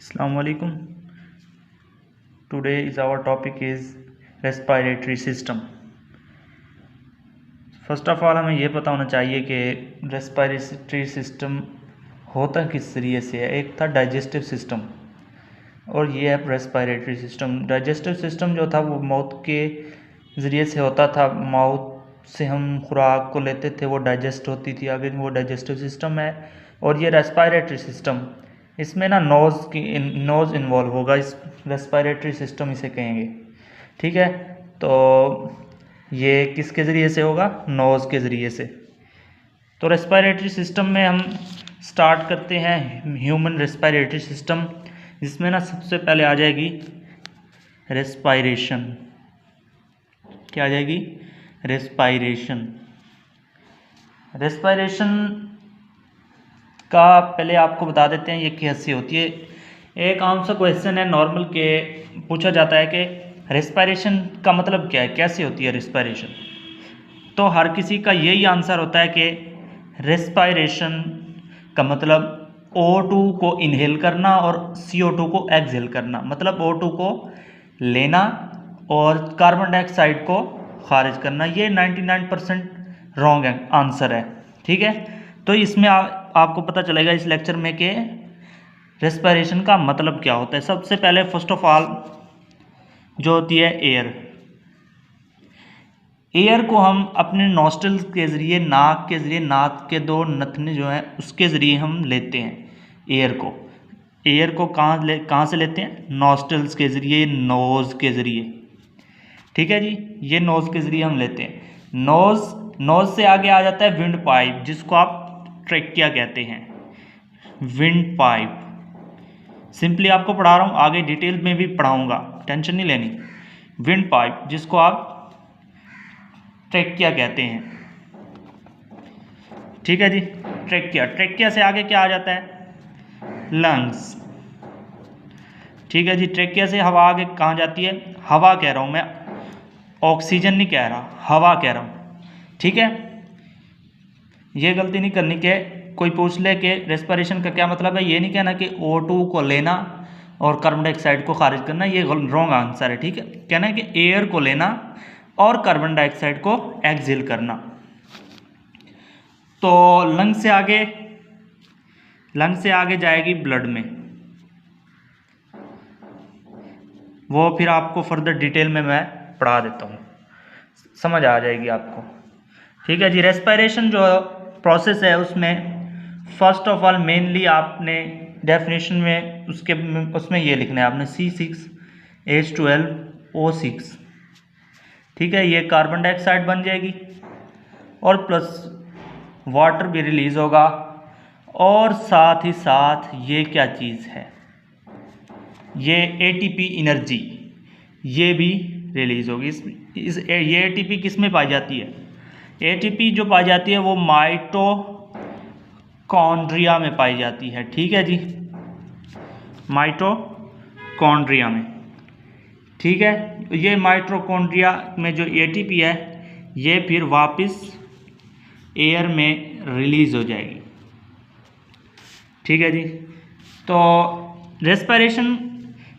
Assalamualaikum. Today is our topic is respiratory system. First of all हमें ये पता होना चाहिए कि रेस्पिरेटरी सिस्टम होता किस जरिए से है। एक था डाइजेस्टिव सिस्टम और ये है रेस्पिरेटरी सिस्टम। डाइजेस्टिव सिस्टम जो था वो माउथ के ज़रिए से होता था, माउथ से हम खुराक को लेते थे, वो डाइजेस्ट होती थी, आगे वो डाइजेस्टिव सिस्टम है। और ये रेस्पिरेटरी सिस्टम, इसमें ना नोज़ इन्वॉल्व होगा, इस रेस्पिरेटरी सिस्टम इसे कहेंगे, ठीक है। तो ये किसके ज़रिए से होगा? नोज़ के ज़रिए से। तो रेस्पिरेटरी सिस्टम में हम स्टार्ट करते हैं ह्यूमन रेस्पिरेटरी सिस्टम, जिसमें ना सबसे पहले आ जाएगी रेस्पिरेशन। क्या आ जाएगी? रेस्पिरेशन। रेस्पिरेशन का पहले आपको बता देते हैं ये कैसे होती है। एक आम सा क्वेश्चन है नॉर्मल के, पूछा जाता है कि रेस्पिरेशन का मतलब क्या है, कैसे होती है रेस्पिरेशन। तो हर किसी का यही आंसर होता है कि रेस्पिरेशन का मतलब O2 को इनहेल करना और CO2 को एक्सहेल करना, मतलब O2 को लेना और कार्बन डाइऑक्साइड को खारिज करना। ये 99% रॉन्ग आंसर है, ठीक है। तो इसमें आपको पता चलेगा इस लेक्चर में कि रेस्पिरेशन का मतलब क्या होता है। सबसे पहले फर्स्ट ऑफ ऑल जो होती है एयर को हम अपने नॉस्ट्रल्स के ज़रिए, नाक के ज़रिए, नाक के दो नथने जो हैं उसके ज़रिए हम लेते हैं एयर को कहाँ से लेते हैं? नॉस्ट्रल्स के ज़रिए, नोज़ के ज़रिए, ठीक है जी। ये नोज़ के ज़रिए हम लेते हैं। नोज़ से आगे आ जाता है विंड पाइप, जिसको आप ट्रेकिया कहते हैं। विंड पाइप सिंपली आपको पढ़ा रहा हूँ, आगे डिटेल में भी पढ़ाऊँगा, टेंशन नहीं लेनी। विंड पाइप जिसको आप ट्रेकिया कहते हैं, ठीक है जी। ट्रेकिया से आगे क्या आ जाता है? लंग्स, ठीक है जी। ट्रेकिया से हवा आगे कहाँ जाती है? हवा कह रहा हूँ मैं, ऑक्सीजन नहीं कह रहा, हवा कह रहा हूँ, ठीक है। ये गलती नहीं करनी कि कोई पूछ ले कि रेस्पिरेशन का क्या मतलब है। ये नहीं कहना कि O2 को लेना और कार्बन डाइऑक्साइड को खारिज करना, ये रॉन्ग आंसर है, ठीक है। कहना है कि एयर को लेना और कार्बन डाइऑक्साइड को एक्सहेल करना। तो लंग से आगे जाएगी ब्लड में, वो फिर आपको फर्दर डिटेल में मैं पढ़ा देता हूँ, समझ आ जाएगी आपको, ठीक है जी। रेस्पिरेशन जो प्रोसेस है उसमें फर्स्ट ऑफ ऑल मेनली आपने डेफिनेशन में उसमें ये लिखना है आपने C6H12O6, ठीक है। ये कार्बन डाइऑक्साइड बन जाएगी और प्लस वाटर भी रिलीज होगा, और साथ ही साथ ये क्या चीज़ है, ये ATP एनर्जी ये भी रिलीज होगी। ये ATP किस में पाई जाती है? ATP जो पाई जाती है वो माइटोकॉन्ड्रिया में पाई जाती है, ठीक है जी, माइटोकॉन्ड्रिया में, ठीक है। ये माइटोकॉन्ड्रिया में जो ATP है ये फिर वापस एयर में रिलीज हो जाएगी, ठीक है जी। तो रेस्पिरेशन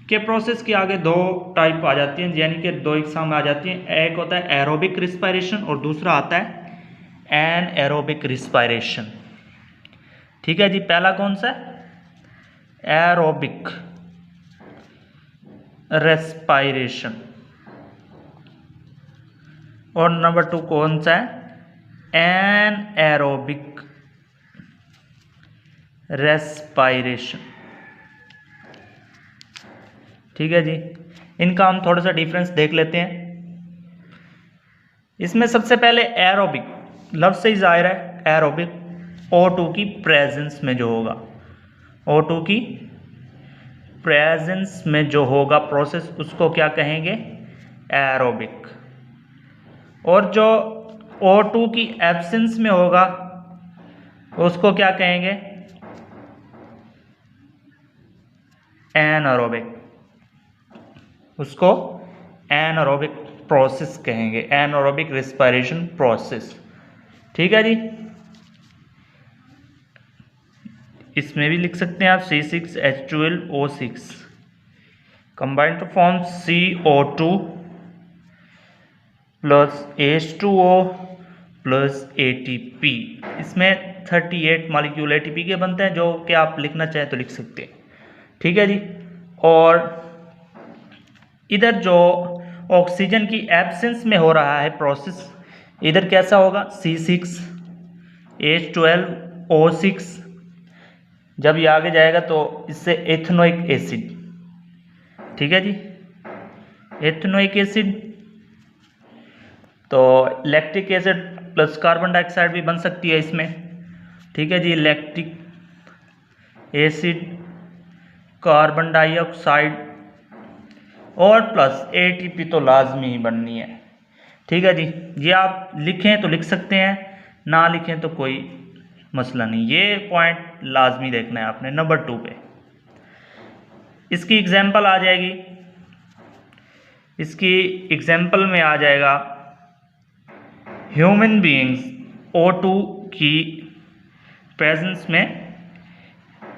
के प्रोसेस के आगे दो टाइप आ जाती हैं, यानी कि दो एग्जाम आ जाती हैं। एक होता है एरोबिक रिस्पिरेशन और दूसरा आता है एनएरोबिक रिस्पिरेशन, ठीक है जी। पहला कौन सा है? एरोबिक रेस्पिरेशन, और नंबर 2 कौन सा है? एनएरोबिक रेस्पिरेशन, ठीक है जी। इनका हम थोड़ा सा डिफरेंस देख लेते हैं। इसमें सबसे पहले एरोबिक, लफ्ज़ से ही जाहिर है एरोबिक O2 की प्रेजेंस में जो होगा, O2 की प्रेजेंस में जो होगा प्रोसेस, उसको क्या कहेंगे? एरोबिक। और जो O2 की एब्सेंस में होगा उसको क्या कहेंगे? एनारोबिक। उसको एनारोबिक प्रोसेस कहेंगे, एनारोबिक रेस्पिरेशन प्रोसेस, ठीक है जी। इसमें भी लिख सकते हैं आप C6H12O6 combined to form CO2 plus H2O plus ATP। इसमें 38 मॉलिक्यूल ATP के बनते हैं, जो कि आप लिखना चाहें तो लिख सकते हैं। ठीक है जी। और इधर जो ऑक्सीजन की एब्सेंस में हो रहा है प्रोसेस, इधर कैसा होगा C6H12O6। जब ये आगे जाएगा तो इससे एथेनोइक एसिड, ठीक है जी, एथेनोइक एसिड, तो lactic acid plus carbon dioxide भी बन सकती है इसमें। ठीक है जी, लैक्टिक एसिड, कार्बन डाइऑक्साइड और प्लस ATP तो लाजमी ही बननी है। ठीक है जी, ये आप लिखें तो लिख सकते हैं, ना लिखें तो कोई मसला नहीं। ये पॉइंट लाजमी देखना है आपने नंबर 2 पे। इसकी एग्जाम्पल आ जाएगी, इसकी एग्जाम्पल में आ जाएगा ह्यूमन बीइंग्स O2 की प्रेजेंस में,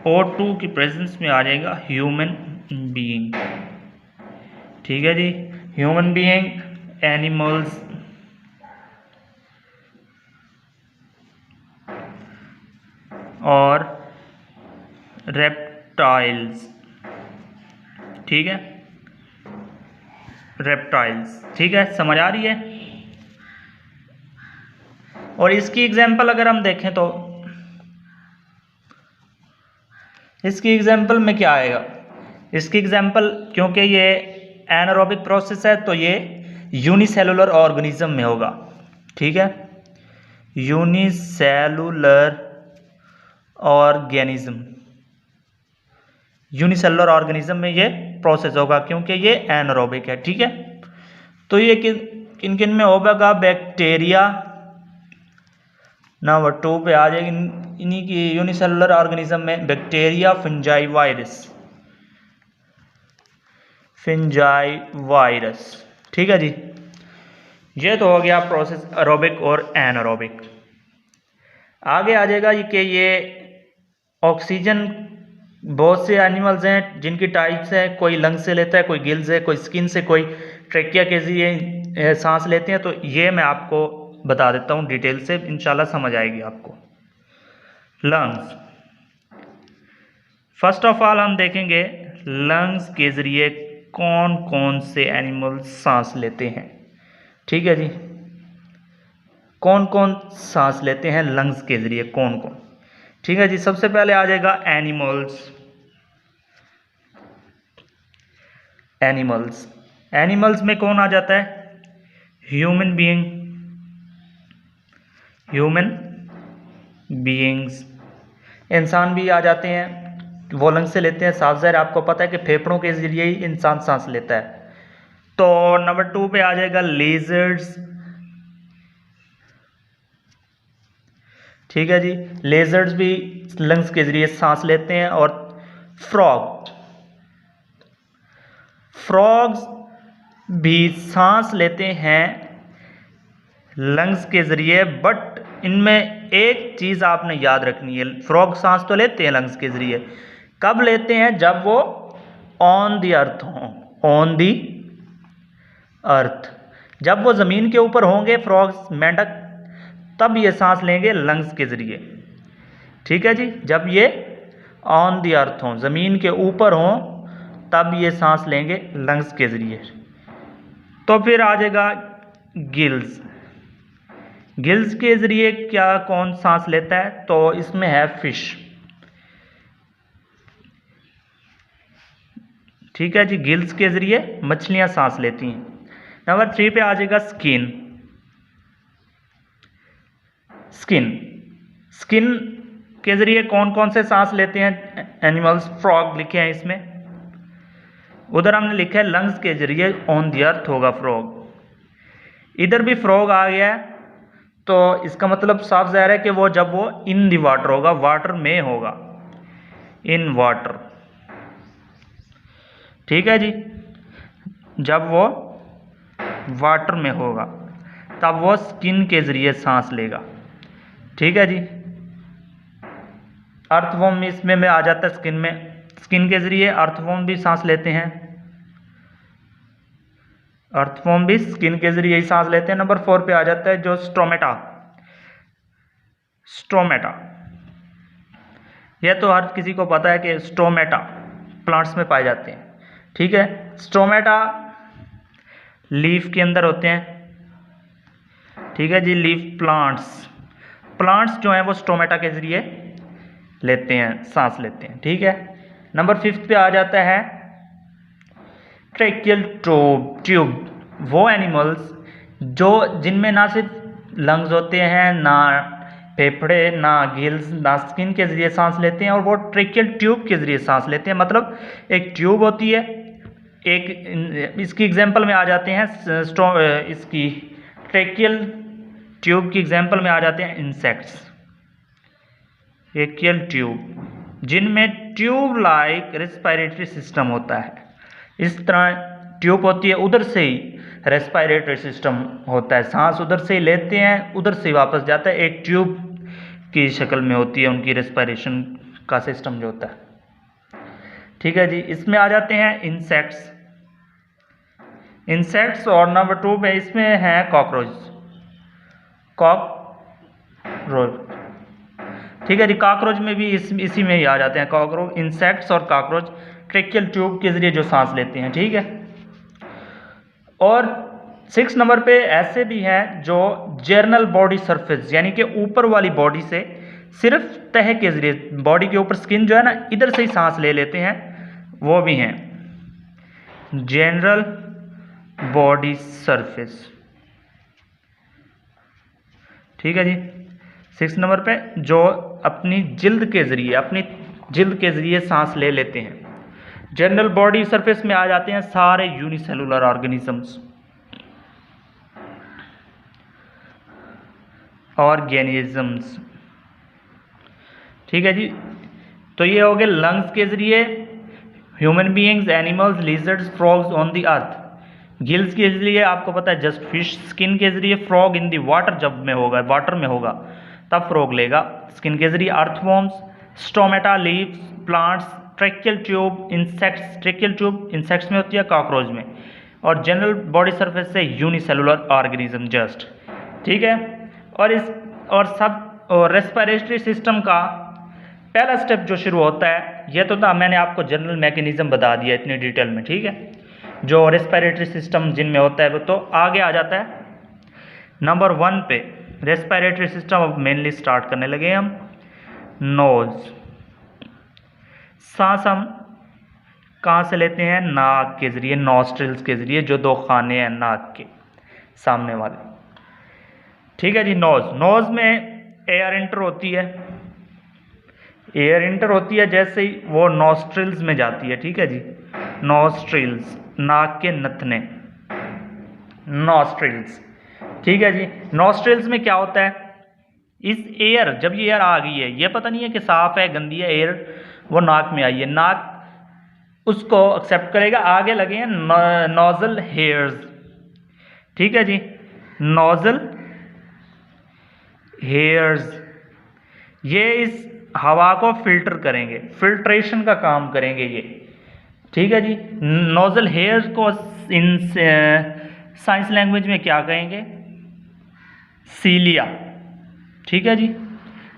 O2 की प्रेजेंस में आ जाएगा ह्यूमन बीइंग। ठीक है जी, ह्यूमन बीइंग, एनिमल्स, और रेप्टाइल्स। ठीक है, रेप्टाइल्स। ठीक है, समझ आ रही है। और इसकी एग्जाम्पल अगर हम देखें तो इसकी एग्जाम्पल में क्या आएगा, इसकी एग्जाम्पल, क्योंकि ये एनारोबिक प्रोसेस है तो ये यूनिसेलुलर ऑर्गेनिज्म में होगा। ठीक है, यूनिसेलुलर ऑर्गेनिज्म, यूनिसेलुलर ऑर्गेनिज्म में ये प्रोसेस होगा क्योंकि ये एनारोबिक है। ठीक है, तो ये किन किन में होगा, बैक्टीरिया, नंबर 2 पे आ जाएगी इन्हीं की यूनिसेलुलर ऑर्गेनिज्म में bacteria, fungi virus, fungi virus. ठीक है जी, ये तो हो गया प्रोसेस एरोबिक और एनारोबिक। आगे आ जाएगा कि ये ऑक्सीजन, बहुत से एनिमल्स हैं जिनकी टाइप्स है, कोई लंग से लेता है, कोई गिल्स है, कोई स्किन से, कोई ट्रेकिया के जरिए सांस लेते हैं। तो ये मैं आपको बता देता हूँ डिटेल से, इंशाल्लाह समझ आएगी आपको। लंग्स, फर्स्ट ऑफ ऑल हम देखेंगे लंग्स के जरिए कौन कौन से एनिमल्स सांस लेते हैं। ठीक है जी, कौन कौन सांस लेते हैं लंग्स के जरिए, कौन कौन। ठीक है जी, सबसे पहले आ जाएगा एनिमल्स। एनिमल्स, एनिमल्स में कौन आ जाता है, ह्यूमन बीइंग, ह्यूमन बीइंग्स, इंसान भी आ जाते हैं, वो लंग से लेते हैं। साफ ज़ाहिर आपको पता है कि फेफड़ों के जरिए ही इंसान सांस लेता है। तो नंबर 2 पे आ जाएगा लेजर्ड्स। ठीक है जी, लेजर्ड्स भी लंग्स के जरिए सांस लेते हैं। और फ्रॉग, फ्रॉग्स भी सांस लेते हैं लंग्स के जरिए, बट इनमें एक चीज़ आपने याद रखनी है, फ्रॉग सांस तो लेते हैं लंग्स के जरिए, कब लेते हैं, जब वो ऑन दी अर्थ हों, ऑन दी अर्थ, जब वो ज़मीन के ऊपर होंगे फ्रॉग्स, मेंढक, तब ये सांस लेंगे लंग्स के जरिए। ठीक है जी, जब ये ऑन दी अर्थ हों, ज़मीन के ऊपर हों, तब ये सांस लेंगे लंग्स के जरिए। तो फिर आ जाएगा गिल्स। गिल्स के जरिए क्या कौन सांस लेता है, तो इसमें है फिश। ठीक है जी, गिल्स के जरिए मछलियां सांस लेती हैं। नंबर 3 पे आ जाएगा स्किन। स्किन, स्किन के जरिए कौन कौन से सांस लेते हैं एनिमल्स, फ्रॉग लिखे हैं इसमें, उधर हमने लिखा है लंग्स के जरिए ऑन द अर्थ होगा फ्रॉग। इधर भी फ्रॉग आ गया है, तो इसका मतलब साफ ज़ाहिर है कि वो जब वो इन दी वाटर होगा, वाटर में होगा, इन वाटर। ठीक है जी, जब वो वाटर में होगा तब वो स्किन के जरिए सांस लेगा। ठीक है जी, अर्थवॉर्म में इसमें में आ जाता है स्किन में, स्किन के जरिए अर्थवॉर्म भी सांस लेते हैं, अर्थवॉर्म भी स्किन के जरिए ही सांस लेते हैं। नंबर 4 पे आ जाता है जो स्ट्रोमेटा, स्ट्रोमेटा, यह तो हर किसी को पता है कि स्ट्रोमेटा प्लांट्स में पाए जाते हैं, ठीक है। स्ट्रोमेटा लीफ के अंदर होते हैं, ठीक है जी। लीफ प्लांट्स, प्लांट्स जो हैं वो स्ट्रोमेटा के जरिए लेते हैं, सांस लेते हैं, ठीक है। नंबर 5 पे आ जाता है ट्रेकियल ट्यूब, वो एनिमल्स जो जिनमें ना सिर्फ लंग्स होते हैं, ना फेफड़े, ना गिल्स, ना स्किन के जरिए सांस लेते हैं, और वो ट्रेकियल ट्यूब के जरिए सांस लेते हैं। मतलब एक ट्यूब होती है, एक इसकी एग्जांपल में आ जाते हैं इसकी ट्रेकियल ट्यूब की एग्जांपल में आ जाते हैं इंसेक्ट्स, ट्रेकियल ट्यूब, जिनमें ट्यूब लाइक रेस्पिरेटरी सिस्टम होता है। इस तरह ट्यूब होती है, उधर से ही रेस्पिरेटरी सिस्टम होता है, सांस उधर से ही लेते हैं, उधर से ही वापस जाता है। एक ट्यूब की शक्ल में होती है उनकी रेस्पिरेशन का सिस्टम जो होता है, ठीक है जी। इसमें आ जाते हैं इंसेक्ट्स, इंसेक्ट्स, और नंबर 2 में इसमें है कॉकरोच, कॉकरोच, ठीक है जी। कॉकरोच में भी इसी में ही आ जाते हैं कॉकरोच, इंसेक्ट्स और कॉकरोच ट्रेकियल ट्यूब के जरिए जो सांस लेते हैं, ठीक है। और 6 नंबर पे ऐसे भी हैं जो जर्नल बॉडी सरफेस, यानी कि ऊपर वाली बॉडी से सिर्फ तह के जरिए, बॉडी के ऊपर स्किन जो है ना, इधर से ही सांस ले लेते हैं, वो भी हैं जनरल बॉडी सरफेस, ठीक है जी। 6 नंबर पे जो अपनी जिल्द के जरिए सांस ले लेते हैं। जनरल बॉडी सरफेस में आ जाते हैं सारे यूनिसेलुलर ऑर्गेनिजम्स, ऑर्गेनिजम्स, ठीक है जी। तो ये हो गए लंग्स के जरिए, human beings, animals, lizards, frogs on the earth. Gills के जरिए आपको पता है जस्ट फिश, स्किन के जरिए फ्रॉग इन दी वाटर, जब में होगा वाटर में होगा तब फ्रॉग लेगा, स्किन के जरिए earthworms, stomata, leaves, plants, tracheal tube, insects, tracheal tube insects में होती है, कॉकरोच में, और जनरल बॉडी सरफेस से यूनिसेलुलर ऑर्गेनिज्म जस्ट, ठीक है। और रेस्पिरेटरी सिस्टम का पहला स्टेप जो शुरू होता है, ये तो था मैंने आपको जनरल मैकेनिज्म बता दिया इतनी डिटेल में, ठीक है। जो रेस्पिरेटरी सिस्टम जिनमें होता है वो तो आगे आ जाता है। नंबर 1 पे रेस्पिरेटरी सिस्टम मेनली स्टार्ट करने लगे हम। नोज, सांस हम कहाँ से लेते हैं? नाक के जरिए, नॉस्ट्रिल्स के जरिए, जो 2 खाने हैं नाक के सामने वाले, ठीक है जी। नोज में एयर इंटर होती है, एयर इंटर होती है जैसे ही वो नॉस्ट्रिल्स में जाती है, ठीक है जी। नॉस्ट्रिल्स, नाक के नथने, नॉस्ट्रिल्स, ठीक है जी। नॉस्ट्रिल्स में क्या होता है? इस एयर, जब ये एयर आ गई है, ये पता नहीं है कि साफ है गंदी है, एयर वो नाक में आई है, नाक उसको एक्सेप्ट करेगा, आगे लगे हैं नोजल हेयर्स, ठीक है जी। नोजल हेयर्स ये इस हवा को फिल्टर करेंगे, फिल्ट्रेशन का काम करेंगे ये, ठीक है जी। नोजल हेयर्स को इन साइंस लैंग्वेज में क्या कहेंगे? सीलिया, ठीक है जी।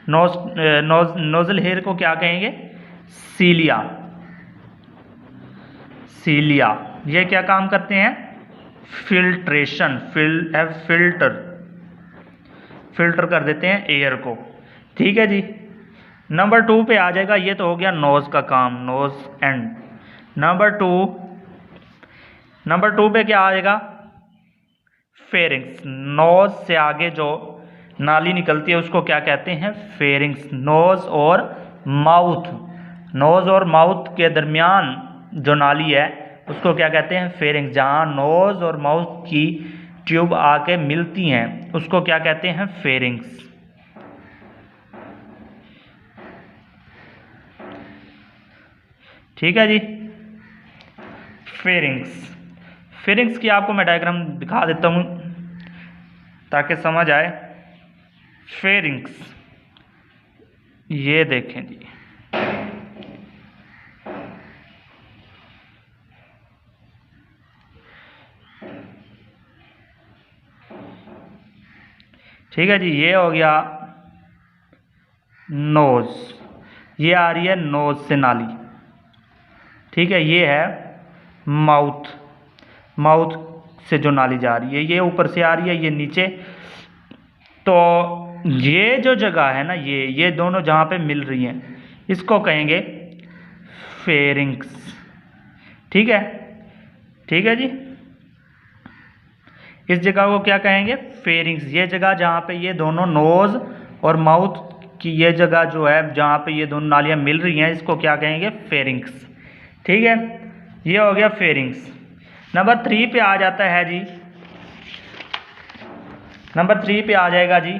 नोजल हेयर को क्या कहेंगे? सीलिया, सीलिया। ये क्या काम करते हैं? फिल्ट्रेशन, फिल्टर कर देते हैं एयर को, ठीक है जी। नंबर 2 पे आ जाएगा, ये तो हो गया नोज का काम, नोज एंड। नंबर 2 पे क्या आएगा? फेरिंग्स, नोज से आगे जो नाली निकलती है उसको क्या कहते हैं? फेरिंग्स। नोज और माउथ के दरमियान जो नाली है उसको क्या कहते हैं? फेरिंग्स। जहाँ नोज और माउथ की ट्यूब आके मिलती हैं उसको क्या कहते हैं? फेरिंग्स, ठीक है जी। फेरिंग्स की आपको मैं डायग्राम दिखा देता हूँ ताकि समझ आए। फेरिंग्स, ये देखें जी, ठीक है जी। ये हो गया नोज, ये आ रही है नोज से नाली। ठीक है, ये है माउथ, माउथ से जो नाली जा रही है, ये ऊपर से आ रही है, ये नीचे। तो ये जो जगह है ना, ये दोनों जहाँ पे मिल रही हैं, इसको कहेंगे फेरिंग्स। ठीक है, ठीक है जी। इस जगह को क्या कहेंगे? फेरिंग्स। ये जगह जहाँ पे ये दोनों नोज और माउथ की ये जगह जो है, जहाँ पे ये दोनों नालियाँ मिल रही हैं, इसको क्या कहेंगे? फेरिंग्स। ठीक है, ये हो गया फेरिंग्स। नंबर 3 पे आ जाता है जी, नंबर 3 पे आ जाएगा जी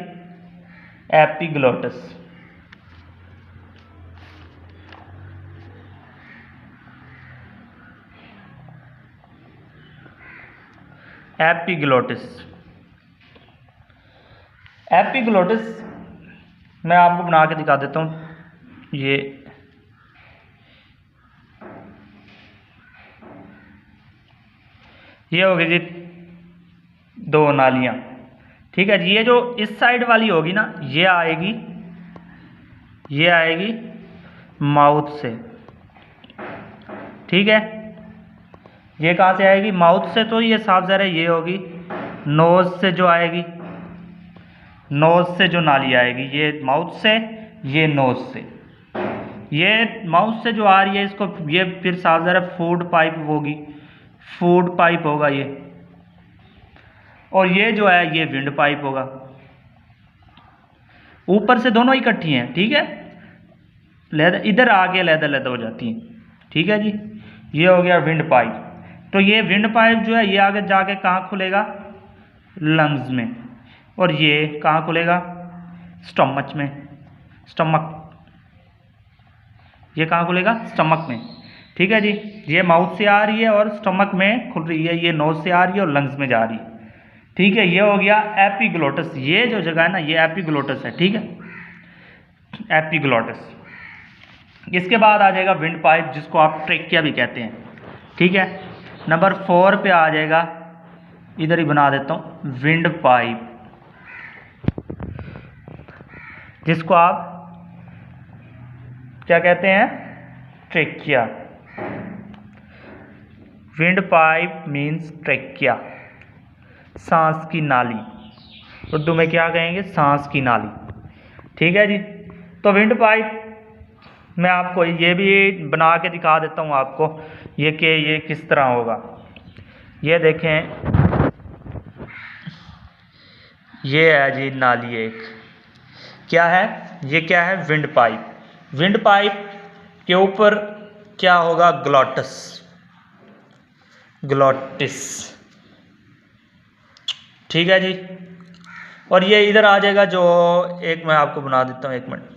एपिग्लोटिस। एपिग्लोटिस, एपिग्लोटिस मैं आपको बना के दिखा देता हूँ। ये हो गई जी 2 नालियाँ। ठीक है जी। ये जो इस साइड वाली होगी ना, ये आएगी माउथ से। ठीक है, ये कहाँ से आएगी? माउथ से। तो ये साफ ज़रा ये होगी नोज से, जो आएगी नोज से जो नाली आएगी, ये माउथ से, ये नोज से। ये माउथ से जो आ रही है, इसको ये फिर साफ ज़रा फूड पाइप होगी, फूड पाइप होगा ये। और ये जो है ये विंड पाइप होगा। ऊपर से दोनों इकट्ठी हैं। ठीक है, लहदा इधर आके लहदा हो जाती हैं। ठीक है जी, ये हो गया विंड पाइप। तो ये विंड पाइप जो है, ये आगे जाके कहाँ खुलेगा? लंग्स में। और ये कहाँ खुलेगा? स्टमच में, स्टमक। ये कहाँ खुलेगा? स्टमक में। ठीक है जी, ये माउथ से आ रही है और स्टमक में खुल रही है, ये नोज से आ रही है और लंग्स में जा रही है। ठीक है, ये हो गया एपिग्लोटिस। ये जो जगह है ना, ये एपिग्लोटिस है। ठीक है, एपिग्लोटिस। इसके बाद आ जाएगा विंड पाइप, जिसको आप ट्रेकिया भी कहते हैं। ठीक है, नंबर 4 पे आ जाएगा, इधर ही बना देता हूँ, विंड पाइप, जिसको आप क्या कहते हैं? Trachea. Wind pipe means trachea, सांस की नाली। उर्दू में क्या कहेंगे? सांस की नाली। ठीक है जी। तो विंड पाइप मैं आपको ये भी बना के दिखा देता हूँ आपको, ये किस तरह होगा। ये देखें, ये है जी नाली एक। क्या है ये? क्या है? Wind pipe. विंड पाइप के ऊपर क्या होगा? ग्लॉटस, ग्लॉटिस। ठीक है जी। और ये इधर आ जाएगा, जो एक मैं आपको बना देता हूँ, 1 मिनट।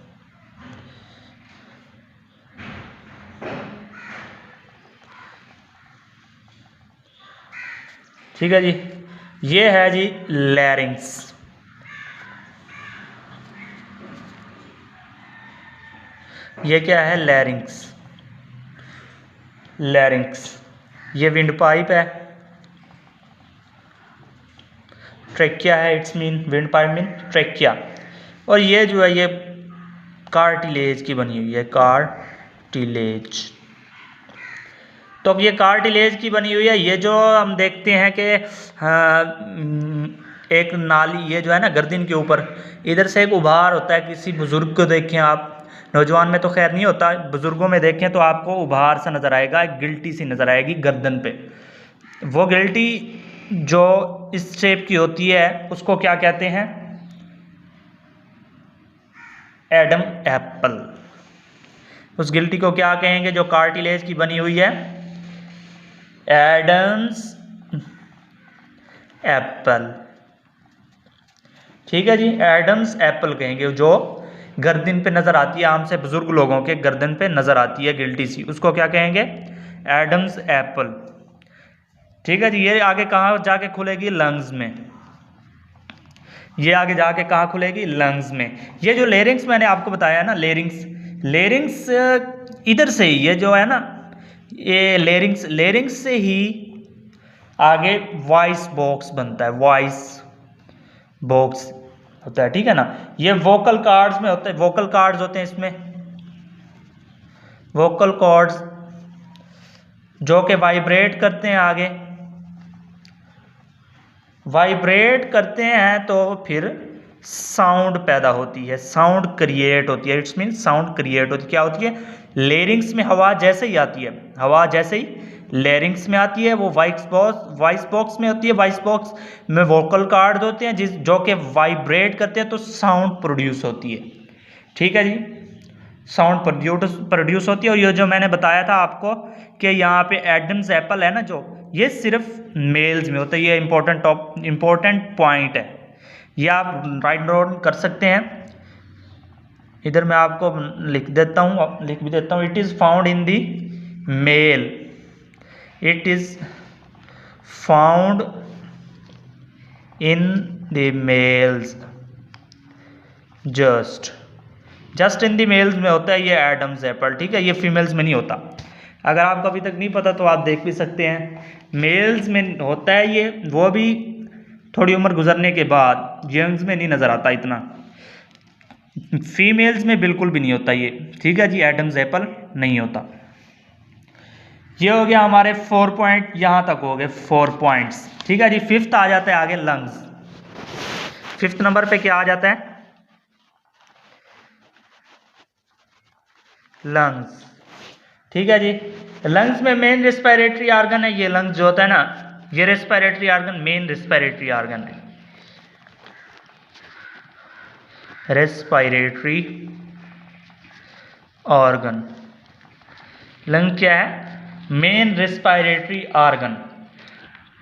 ठीक है जी, ये है जी लैरिंग्स। ये क्या है? लैरिंग्स, लैरिंग्स। ये विंड पाइप है, ट्रेकिया है, it's mean wind pipe mean trachea. और ये जो है, ये कार्टिलेज की बनी हुई है, कार्टिलेज। तो अब ये कार्टिलेज की बनी हुई है। ये जो हम देखते हैं कि एक नाली, ये जो है ना गर्दन के ऊपर, इधर से एक उभार होता है। किसी बुजुर्ग को देखें आप, नौजवान में तो खैर नहीं होता, बुजुर्गों में देखें तो आपको उभार सा नज़र आएगा, एक गिल्टी सी नज़र आएगी गर्दन पे। वो गिल्टी जो इस शेप की होती है, उसको क्या कहते हैं? Adam Apple. उस गिल्टी को क्या कहेंगे जो कार्टिलेज की बनी हुई है? Adam's apple. ठीक है जी, एडम्स एप्पल कहेंगे, जो गर्दन पे नज़र आती है, आम से बुजुर्ग लोगों के गर्दन पे नज़र आती है गिल्टी सी, उसको क्या कहेंगे? Adam's apple. ठीक है जी। ये आगे कहाँ जाके खुलेगी? लंग्स में। ये आगे जाके कहाँ खुलेगी? लंग्स में। ये जो लेरिंग्स मैंने आपको बताया ना, लेरिंग्स इधर से ही, ये जो है ना, ये लेरिंग्स से ही आगे वॉइस बॉक्स बनता है, वॉइस बॉक्स। होता है, ठीक है ना। ये वोकल कॉर्ड्स में होता है, वोकल कॉर्ड्स होते हैं इसमें, वोकल कॉर्ड्स जो कि वाइब्रेट करते हैं, आगे वाइब्रेट करते हैं तो फिर साउंड पैदा होती है, साउंड क्रिएट होती है। इट्स मीन साउंड क्रिएट होती है। क्या होती है? लेरिंग्स में हवा जैसे ही आती है, हवा जैसे ही लेरिंग्स में आती है, वो वॉइस बॉक्स में होती है, वॉइस बॉक्स में वोकल कॉर्ड्स होते हैं जो कि वाइब्रेट करते हैं तो साउंड प्रोड्यूस होती है, ठीक है जी। साउंड प्रोड्यूस होती है। और ये जो मैंने बताया था आपको कि यहाँ पे एडम्स एप्पल है ना, जो ये सिर्फ मेल्स में होता है। ये इम्पोर्टेंट पॉइंट है, ये आप राइट डाउन कर सकते हैं। इधर मैं आपको लिख भी देता हूँ। It is found in the male, it is found in the males, just in the males में होता है ये एडम्स एप्पल, ठीक है। ये फीमेल्स में नहीं होता। अगर आपको अभी तक नहीं पता तो आप देख भी सकते हैं, मेल्स में होता है ये, वो भी थोड़ी उम्र गुजरने के बाद, यंग्स में नहीं नज़र आता इतना, फीमेल्स में बिल्कुल भी नहीं होता ये, ठीक है जी। एडम्स एप्पल नहीं होता। ये हो गया हमारे 4 पॉइंट, यहाँ तक हो गए 4 पॉइंट्स, ठीक है जी। फिफ्थ आ जाता है आगे लंग्स। फिफ्थ नंबर पे क्या आ जाता है? लंग्स, ठीक है जी। लंग्स में मेन रेस्पिरेटरी ऑर्गन है ये। लंग्स जो होता है ना, ये respiratory organ, main respiratory organ है, रेस्पिरेटरी ऑर्गन। लंग क्या है? Main respiratory organ.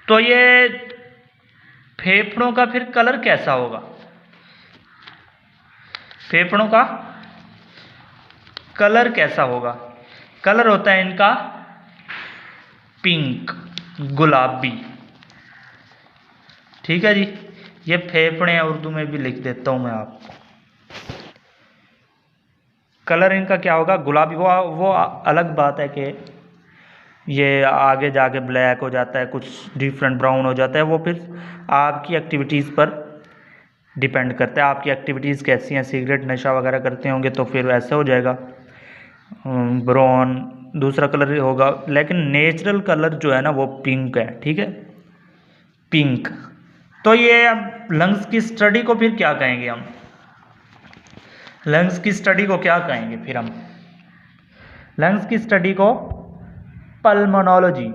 तो ये फेफड़ों का फिर कलर कैसा होगा? फेफड़ों का कलर कैसा होगा? कलर होता है इनका पिंक, गुलाबी, ठीक है जी। ये फेफड़े हैं, उर्दू में भी लिख देता हूं मैं आपको। कलर इनका क्या होगा? गुलाबी। वो अलग बात है कि ये आगे जाके ब्लैक हो जाता है, कुछ डिफरेंट ब्राउन हो जाता है, वो फिर आपकी एक्टिविटीज़ पर डिपेंड करता है। आपकी एक्टिविटीज़ कैसी हैं, सिगरेट नशा वगैरह करते होंगे तो फिर ऐसा हो जाएगा, ब्राउन दूसरा कलर होगा। लेकिन नेचुरल कलर जो है ना वो पिंक है, ठीक है, पिंक। तो ये अब लंग्स की स्टडी को फिर क्या कहेंगे हम? लंग्स की स्टडी को क्या कहेंगे फिर हम? लंग्स की स्टडी को पल्मोनोलॉजी,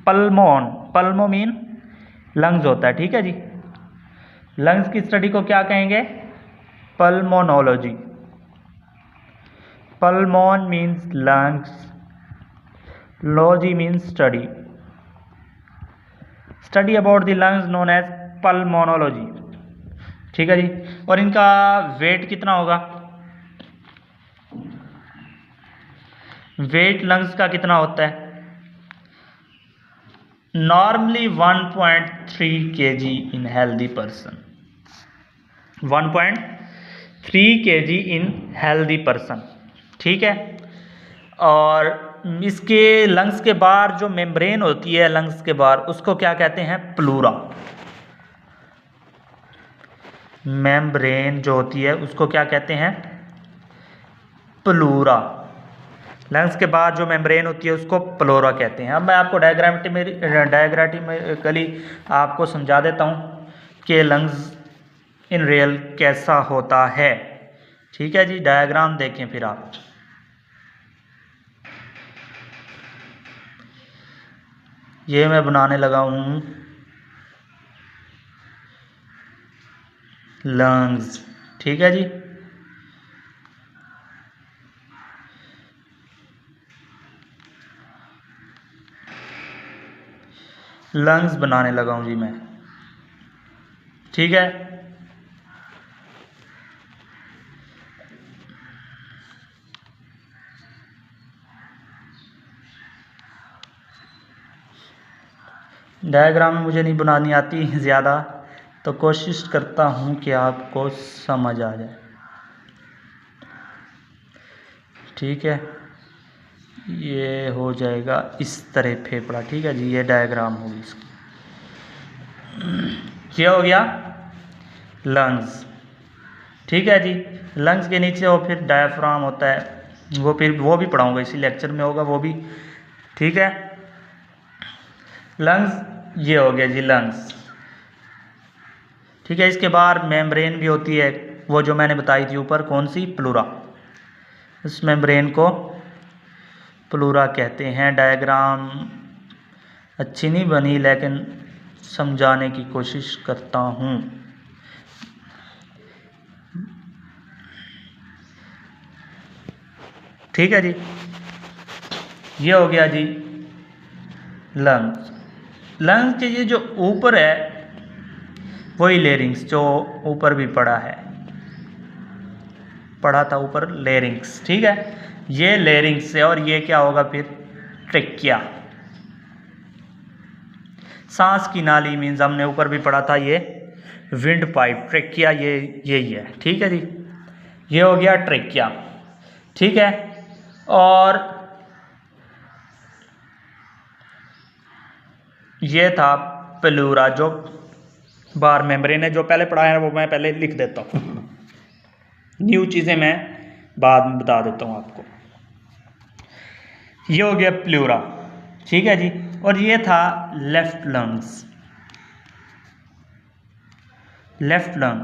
पल्मो मीन लंग्स होता है, ठीक है जी। लंग्स की स्टडी को क्या कहेंगे? Pulmonology. Pulmon means lungs, logy means study. Study about the lungs known as pulmonology, ठीक है जी। और इनका वेट कितना होगा? वेट लंग्स का कितना होता है? नॉर्मली 1.3 kg इन हेल्दी पर्सन, 1.3 kg इन हेल्दी पर्सन, ठीक है। और इसके लंग्स के बाहर जो मेम्ब्रेन होती है लंग्स के बाहर, उसको क्या कहते हैं? प्लूरा। मेम्ब्रेन जो होती है उसको क्या कहते हैं? प्लूरा। लंग्स के बाद जो मेम्ब्रेन होती है उसको प्लोरा कहते हैं। अब मैं आपको डायग्रामेटिकली आपको समझा देता हूँ कि लंग्स इन रियल कैसा होता है, ठीक है जी। डायग्राम देखें फिर आप। ये मैं बनाने लगा हूँ लंग्स, ठीक है जी। लंग्स बनाने लगा हूँ जी मैं, ठीक है। डायग्राम मुझे नहीं बनानी आती ज़्यादा, तो कोशिश करता हूँ कि आपको समझ आ जाए, ठीक है। ये हो जाएगा इस तरह फेफड़ा, ठीक है जी। ये डायग्राम होगी इसकी। ये हो गया लंग्स, ठीक है जी। लंग्स के नीचे वो फिर डायफ्राम होता है, वो भी पढ़ाऊंगा, इसी लेक्चर में होगा वो भी। ठीक है, लंग्स ये हो गया जी लंग्स। ठीक है, इसके बाद मेम्ब्रेन भी होती है, वो जो मैंने बताई थी ऊपर, कौन सी, प्लूरा। इस मेम्ब्रेन को प्लूरा कहते हैं। डायग्राम अच्छी नहीं बनी लेकिन समझाने की कोशिश करता हूँ। ठीक है जी, ये हो गया जी लंग्स। लंग्स के ये जो ऊपर है वही लेरिंग्स, जो ऊपर भी पढ़ा था ऊपर, लेरिंग्स। ठीक है, ये लेरिंग्स है और ये क्या होगा फिर, ट्रेकिया, सांस की नाली। मीन्स हमने ऊपर भी पढ़ा था ये विंड पाइप, ट्रेकिया ये यही है। ठीक है जी, ये हो गया ट्रेकिया। ठीक है, और ये था प्लूरा, जो बार मेम्ब्रेन है, जो पहले पढ़ाया है वो मैं पहले लिख देता हूँ, न्यू चीज़ें मैं बाद में बता देता हूँ आपको। ये हो गया प्लूरा। ठीक है जी, और ये था लेफ्ट लंग्स। लेफ्ट लंग,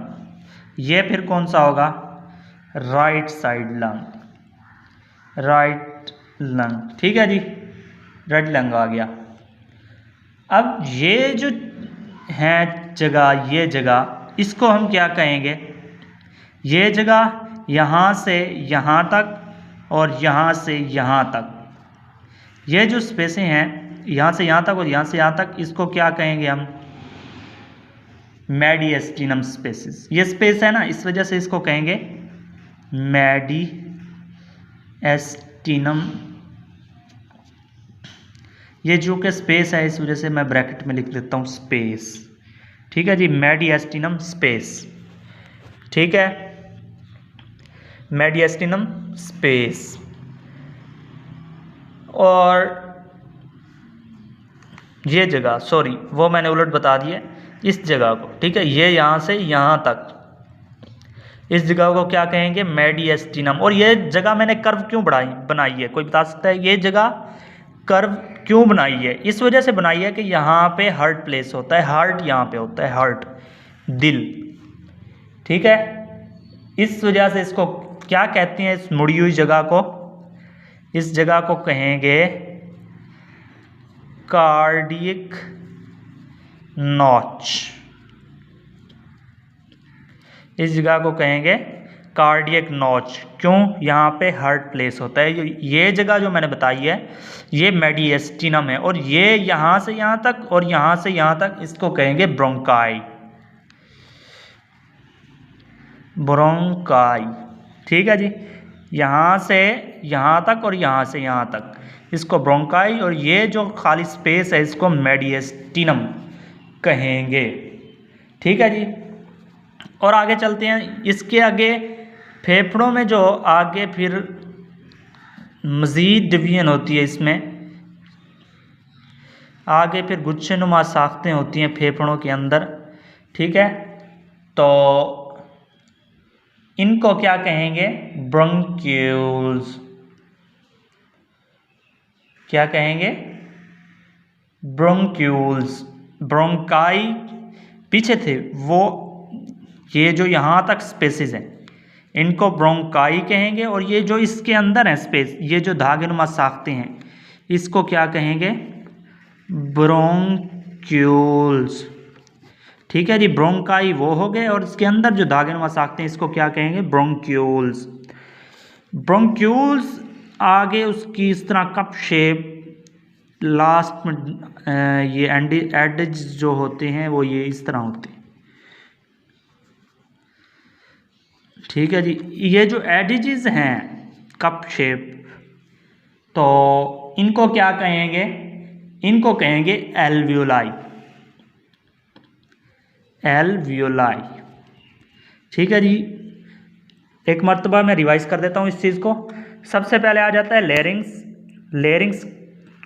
ये फिर कौन सा होगा, right side lung, right lung. ठीक है जी, राइट लंग आ गया। अब ये जो है जगह, ये जगह, इसको हम क्या कहेंगे, ये जगह यहाँ से यहाँ तक और यहाँ से यहाँ तक, ये जो स्पेसें हैं यहाँ से यहाँ तक और यहाँ से यहाँ तक, इसको क्या कहेंगे हम, मेडिएस्टिनम स्पेसिस। ये स्पेस है ना, इस वजह से इसको कहेंगे मेडिएस्टिनम। ये जो कि स्पेस है, इस वजह से मैं ब्रैकेट में लिख देता हूँ स्पेस। ठीक है जी, मेडिएस्टिनम स्पेस। ठीक है, मेडिएस्टिनम स्पेस। और ये जगह, सॉरी वो मैंने उलट बता दिया, इस जगह को, ठीक है, ये यहाँ से यहाँ तक, इस जगह को क्या कहेंगे, मेडिएस्टिनम। और ये जगह मैंने कर्व क्यों बनाई है, कोई बता सकता है ये जगह कर्व क्यों बनाई है? इस वजह से बनाई है कि यहाँ पे हार्ट प्लेस होता है, हार्ट यहाँ पे होता है, हार्ट, दिल। ठीक है, इस वजह से इसको क्या कहते हैं, इस मुड़ी हुई जगह को, इस जगह को कहेंगे कार्डियक नॉच। इस जगह को कहेंगे कार्डियक नॉच। क्यों? यहाँ पे हार्ट प्लेस होता है। ये जगह जो मैंने बताई है ये मेडिएस्टिनम है, और ये यहाँ से यहाँ तक और यहाँ से यहाँ तक, इसको कहेंगे ब्रोंकाई, ब्रोंकाई। ठीक है जी, यहाँ से यहाँ तक और यहाँ से यहाँ तक, इसको ब्रोंकाई, और ये जो खाली स्पेस है इसको मेडिएस्टिनम कहेंगे। ठीक है जी, और आगे चलते हैं। इसके आगे फेफड़ों में जो आगे फिर मज़ीद डिवीजन होती है, इसमें आगे फिर गुच्छेनुमा साख्तें होती हैं फेफड़ों के अंदर। ठीक है, तो इनको क्या कहेंगे, ब्रोंक्यूल्स। क्या कहेंगे, ब्रोंक्यूल्स। ब्रोंकाई पीछे थे वो, ये जो यहाँ तक स्पेसेस हैं इनको ब्रोंकाई कहेंगे, और ये जो इसके अंदर है स्पेस, ये जो धागेनुमा साख्तें हैं, इसको क्या कहेंगे, ब्रोंक्यूल्स। ठीक है जी, ब्रोंकाई वो हो गए, और इसके अंदर जो धागेनुमा साख्तें हैं इसको क्या कहेंगे, ब्रोंक्यूल्स। ब्रोंक्यूल्स आगे उसकी इस तरह कप शेप, लास्ट में ये एडिज जो होते हैं वो ये इस तरह होते हैं। ठीक है जी, ये जो एडिजेस हैं कप शेप, तो इनको क्या कहेंगे, इनको कहेंगे एल्वियोलाई, एल्वियोलाई। ठीक है जी, एक मर्तबा मैं रिवाइज कर देता हूँ इस चीज़ को। सबसे पहले आ जाता है लेरिंग्स। लेरिंग्स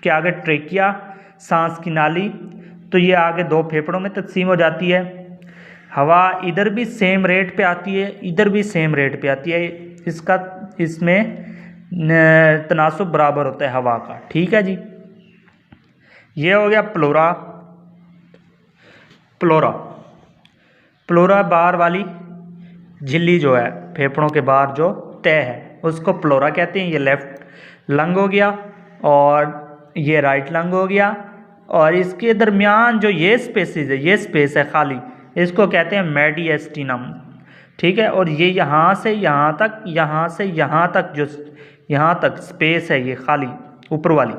के आगे ट्रेकिया, सांस की नाली, तो ये आगे दो फेफड़ों में तकसीम हो जाती है। हवा इधर भी सेम रेट पे आती है, इधर भी सेम रेट पे आती है, इसका इसमें तनासुब बराबर होता है हवा का। ठीक है जी, ये हो गया प्लोरा। प्लोरा प्लोरा बाहर वाली झिल्ली जो है फेफड़ों के बाहर जो तय है उसको प्लोरा कहते हैं। ये लेफ्ट लंग हो गया और ये राइट लंग हो गया, और इसके दरमियान जो ये स्पेसेस है, ये स्पेस है खाली, इसको कहते हैं मेडिएस्टिनम। ठीक है, और ये यहाँ से यहाँ तक, यहाँ से यहाँ तक, जो यहाँ तक स्पेस है ये खाली ऊपर वाली,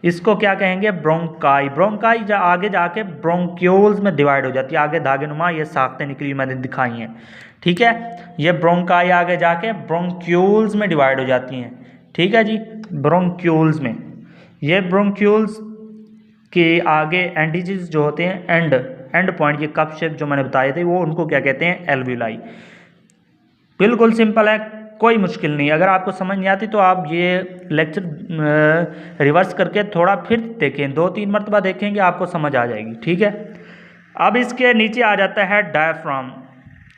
इसको क्या कहेंगे? ब्रोंकाई। ब्रोंकाई आगे जाके ब्रोंक्यूल्स में डिवाइड हो जाती है, आगे धागे नुमा ये साख्तें निकली मैंने दिखाई हैं। ठीक है, ये ब्रोंकाई आगे जाके ब्रोंक्यूल्स में डिवाइड हो जाती हैं। ठीक है जी, ब्रोंक्यूल्स में, ये ब्रोंक्यूल्स के आगे एंटीजेस जो होते हैं, एंड पॉइंट, ये कप शेप जो मैंने बताए थे, वो उनको क्या कहते हैं? एल्विलाई। बिल्कुल सिंपल है, कोई मुश्किल नहीं। अगर आपको समझ नहीं आती तो आप ये लेक्चर रिवर्स करके थोड़ा फिर देखें, 2-3 मरतबा देखेंगे, आपको समझ आ जाएगी। ठीक है, अब इसके नीचे आ जाता है डायफ्राम।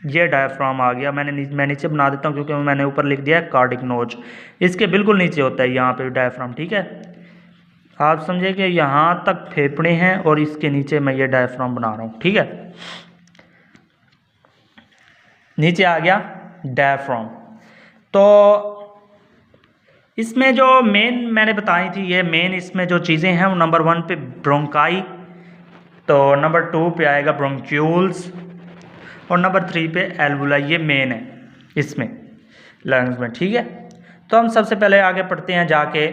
ये डायफ्राम आ गया, मैं नीचे बना देता हूँ क्योंकि मैंने ऊपर लिख दिया है कार्डिक नोज, इसके बिल्कुल नीचे होता है यहाँ पे डायफ्राम। ठीक है, आप समझे कि यहाँ तक फेफड़े हैं और इसके नीचे मैं ये डायफ्राम बना रहा हूँ। ठीक है, नीचे आ गया डायफ्राम। तो इसमें जो मेन मैंने बताई थी, ये मेन इसमें जो चीज़ें हैं वो नंबर 1 पे ब्रोंकाई, तो नंबर 2 पे आएगा ब्रोंक्यूल्स, और नंबर 3 पे एल्वुलाई। ये मेन है इसमें लंग्स में। ठीक है, तो हम सबसे पहले आगे पढ़ते हैं जाके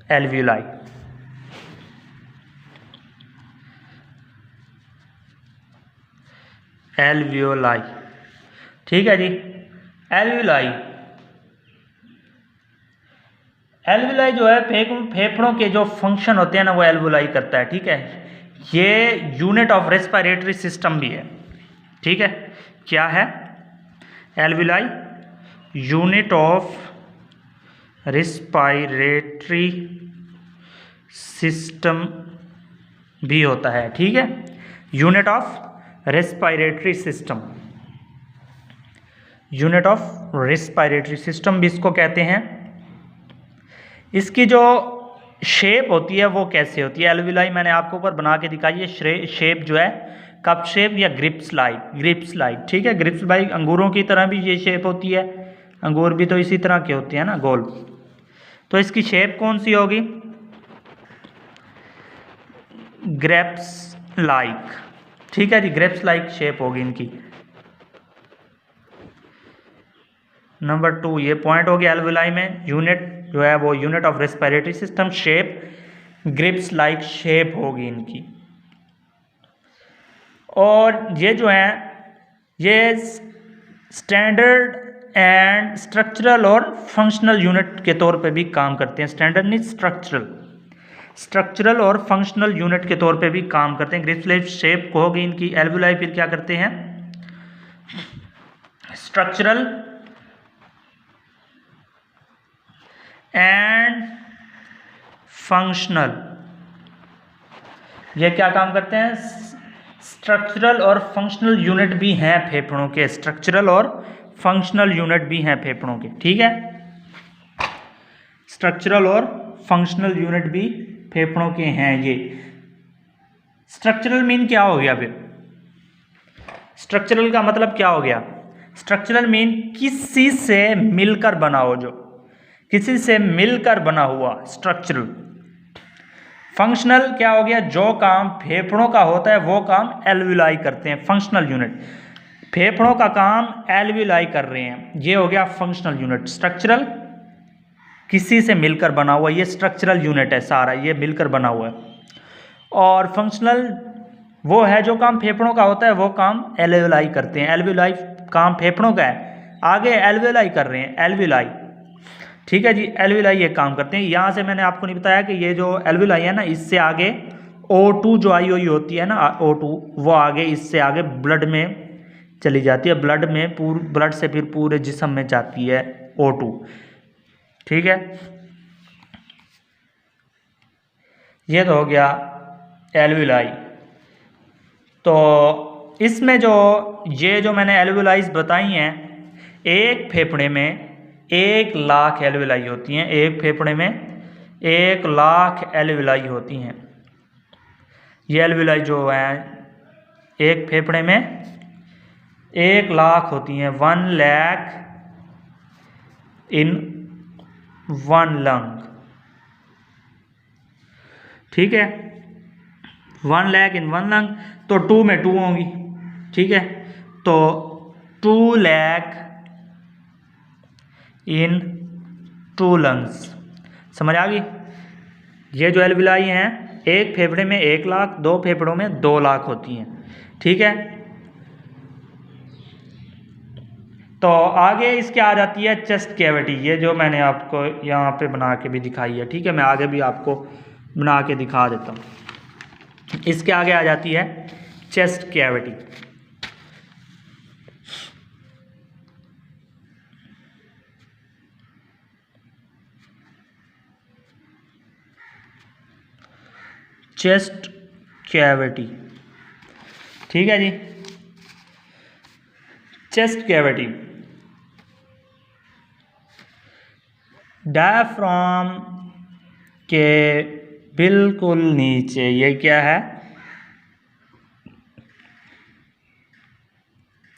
एल्वुलाई। एल्वुलाई, ठीक है जी, एल्वुलाई। एल्वुलाई जो है फेफड़ों के जो फंक्शन होते हैं ना, वो एल्वुलाई करता है। ठीक है, ये यूनिट ऑफ रेस्पिरेटरी सिस्टम भी है। ठीक है, क्या है? Alveoli unit of respiratory system भी होता है। ठीक है, unit of respiratory system, unit of respiratory system भी इसको कहते हैं। इसकी जो शेप होती है वो कैसे होती है? एल्वुलाई मैंने आपको ऊपर बना के दिखाई है। शेप जो है कप शेप या ग्रिप्स लाइक। ठीक है, ग्रिप्स लाइक अंगूरों की तरह भी ये शेप होती है, अंगूर भी तो इसी तरह के होते हैं ना, गोल। तो इसकी शेप कौन सी होगी? Grapes like. ठीक है जी, ग्रेप्स लाइक शेप होगी इनकी। नंबर 2 ये पॉइंट हो गया एल्वुलाई में, यूनिट जो है वो unit of respiratory system, shape grapes like shape होगी इनकी। और ये जो है ये स्टैंडर्ड एंड स्ट्रक्चरल और फंक्शनल यूनिट के तौर पे भी काम करते हैं। स्टैंडर्ड नहीं, स्ट्रक्चरल और फंक्शनल यूनिट के तौर पे भी काम करते हैं। ग्रिप्स लाइक शेप होगी इनकी। एल्वुलाई फिर क्या करते हैं? स्ट्रक्चरल एंड फंक्शनल, ये क्या काम करते हैं? स्ट्रक्चरल और फंक्शनल यूनिट भी हैं फेफड़ों के, स्ट्रक्चरल और फंक्शनल यूनिट भी हैं फेफड़ों के। ठीक है, स्ट्रक्चरल और फंक्शनल यूनिट भी फेफड़ों के हैं। ये स्ट्रक्चरल मीन क्या हो गया? फिर स्ट्रक्चरल का मतलब क्या हो गया? स्ट्रक्चरल मीन किसी से मिलकर बना हो, जो किसी से मिलकर बना हुआ, स्ट्रक्चरल। फंक्शनल क्या हो गया? जो काम फेफड़ों का होता है वो काम एल्वुलाई करते हैं। फंक्शनल यूनिट, फेफड़ों का काम एल्वुलाई कर रहे हैं, ये हो गया फंक्शनल यूनिट। स्ट्रक्चरल किसी से मिलकर बना हुआ, ये स्ट्रक्चरल यूनिट है सारा, ये मिलकर बना हुआ है। और फंक्शनल वो है जो काम फेफड़ों का होता है वो काम एल्वुलाई करते हैं। एल्वुलाई काम फेफड़ों का है, आगे एल्वुलाई कर रहे हैं, एल्वुलाई। ठीक है जी, एल्वुलाई ये काम करते हैं। यहाँ से मैंने आपको नहीं बताया कि ये जो एल्वुलाई है ना, इससे आगे O2 जो आई हुई होती है ना, O2 वो आगे, इससे आगे ब्लड में चली जाती है, ब्लड में ब्लड से फिर पूरे जिस्म में जाती है O2। ठीक है, ये तो हो गया एल्वुलाई। तो इसमें जो ये जो मैंने एल्वेलाइज बताई हैं, एक फेफड़े में 1,00,000 एल्वेलाई होती हैं, एक फेफड़े में 1,00,000 एल्वेलाई होती हैं। ये एल्वेलाई जो है एक फेफड़े में 1,00,000 होती हैं, 1,00,000 इन 1 लंग, ठीक है, 1,00,000 इन 1 लंग, तो 2 में 2 होंगी, ठीक है, तो 2,00,000 इन 2 लंग्स। समझ आ गई? ये जो एल्वेलाई हैं एक फेफड़े में 1,00,000, 2 फेफड़ों में 2,00,000 होती हैं, ठीक है। तो आगे इसके आ जाती है चेस्ट कैविटी, ये जो मैंने आपको यहाँ पे बना के भी दिखाई है, ठीक है, मैं आगे भी आपको बना के दिखा देता हूँ। इसके आगे आ जाती है चेस्ट कैविटी। चेस्ट कैविटी, ठीक है जी। चेस्ट कैविटी डायफ्राम के बिल्कुल नीचे, ये क्या है,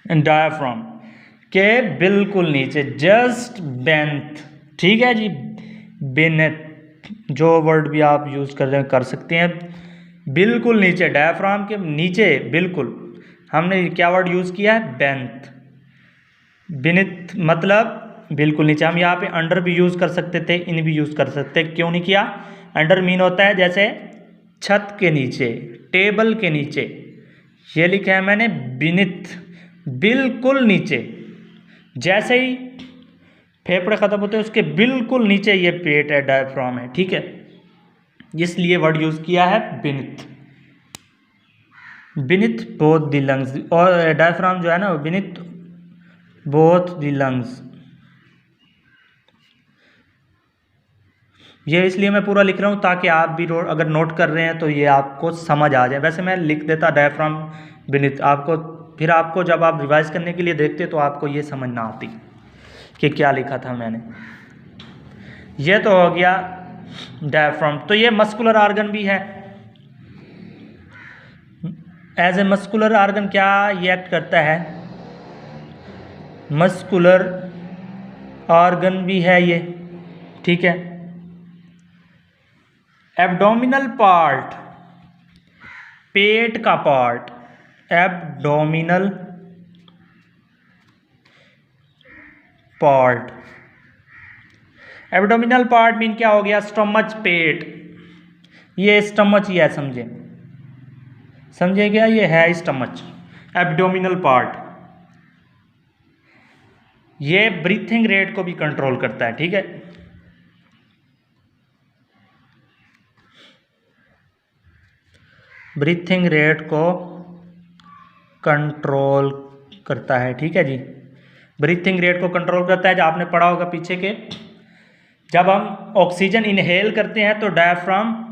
डायफ्राम के बिल्कुल नीचे, जस्ट बेनेथ, ठीक है जी, बेनेथ, जो वर्ड भी आप यूज़ कर रहे हैं कर सकते हैं, बिल्कुल नीचे, डायफ्राम के नीचे बिल्कुल, हमने क्या वर्ड यूज़ किया है, बेनेथ। बेनेथ मतलब बिल्कुल नीचे। हम यहाँ पे अंडर भी यूज़ कर सकते थे, इन भी यूज़ कर सकते, क्यों नहीं किया? अंडर मीन होता है जैसे छत के नीचे, टेबल के नीचे, ये लिखा है मैंने बेनेथ, बिल्कुल नीचे। जैसे ही फेफड़े खत्म होते हैं उसके बिल्कुल नीचे ये पेट है, डायफ्राम है, ठीक है, इसलिए वर्ड यूज़ किया है beneath, beneath both the lungs. और डायफ्राम जो है ना, बेनेथ बोथ द लंग्स, ये इसलिए मैं पूरा लिख रहा हूँ ताकि आप भी अगर नोट कर रहे हैं तो ये आपको समझ आ जाए। वैसे मैं लिख देता डायफ्राम बेनेथ, आपको फिर आपको जब आप रिवाइज करने के लिए देखते तो आपको ये समझ ना आती कि क्या लिखा था मैंने। ये तो हो गया डायफ्राम। तो ये मस्कुलर आर्गन भी है, एज ए मस्कुलर आर्गन क्या ये एक्ट करता है, मस्कुलर आर्गन भी है ये, ठीक है। एब्डोमिनल पार्ट, पेट का part, abdominal part, abdominal part mean क्या हो गया, स्टमच, पेट, ये स्टमच ही है, समझे, समझे क्या, ये है स्टमच, एब्डोमिनल पार्ट। ये ब्रीथिंग रेट को भी कंट्रोल करता है, ठीक है, ब्रीथिंग रेट को कंट्रोल करता है, ठीक है जी, ब्रीथिंग रेट को कंट्रोल करता है। जो आपने पढ़ा होगा पीछे के, जब हम ऑक्सीजन इनहेल करते हैं तो डायफ्राम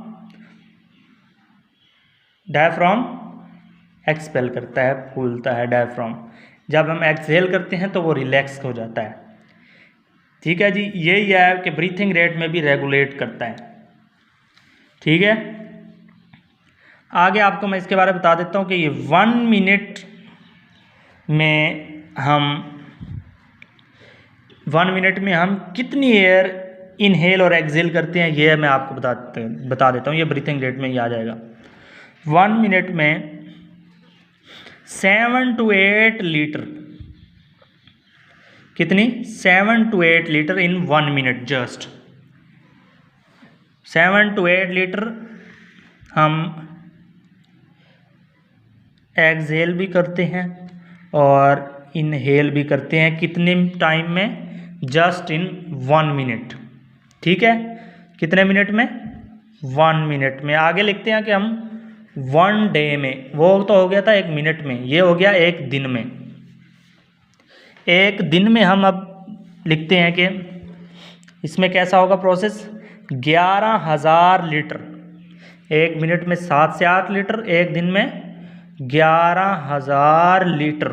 एक्सपेल करता है, फूलता है डायफ्राम, जब हम एक्सहेल करते हैं तो वो रिलैक्स हो जाता है, ठीक है जी। यही है कि ब्रीथिंग रेट में भी रेगुलेट करता है, ठीक है। आगे आपको मैं इसके बारे में बता देता हूँ कि ये 1 मिनट में हम कितनी एयर इनहेल और एक्सहेल करते हैं, ये मैं आपको बता देता हूँ, ये ब्रीथिंग रेट में ही आ जाएगा। 1 मिनट में 7 to 8 लीटर, कितनी, 7 to 8 litre in 1 minute, just 7 to 8 litre हम एक्सहेल भी करते हैं और इनहेल भी करते हैं, कितने टाइम में, जस्ट इन 1 मिनट, ठीक है, कितने मिनट में, 1 मिनट में। आगे लिखते हैं कि हम 1 डे में, वो तो हो गया था 1 मिनट में, ये हो गया 1 दिन में। 1 दिन में हम अब लिखते हैं कि इसमें कैसा होगा प्रोसेस, 11,000 लीटर, 1 मिनट में 7 से 8 लीटर, 1 दिन में 11,000 लीटर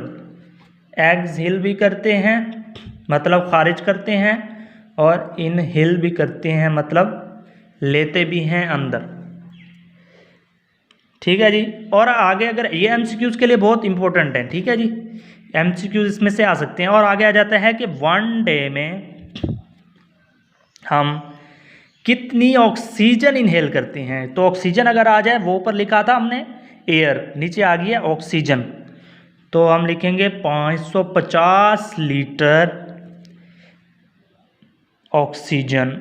एक्सहेल भी करते हैं, मतलब खारिज करते हैं, और इनहेल भी करते हैं, मतलब लेते भी हैं अंदर। ठीक है जी। और आगे अगर ये एमसीक्यूज के लिए बहुत इंपॉर्टेंट है, ठीक है जी, एमसीक्यूज इसमें से आ सकते हैं। और आगे आ जाता है कि 1 डे में हम कितनी ऑक्सीजन इनहेल करते हैं। तो ऑक्सीजन अगर आ जाए, वो ऊपर लिखा था हमने एयर, नीचे आ गया ऑक्सीजन, तो हम लिखेंगे 550 लीटर ऑक्सीजन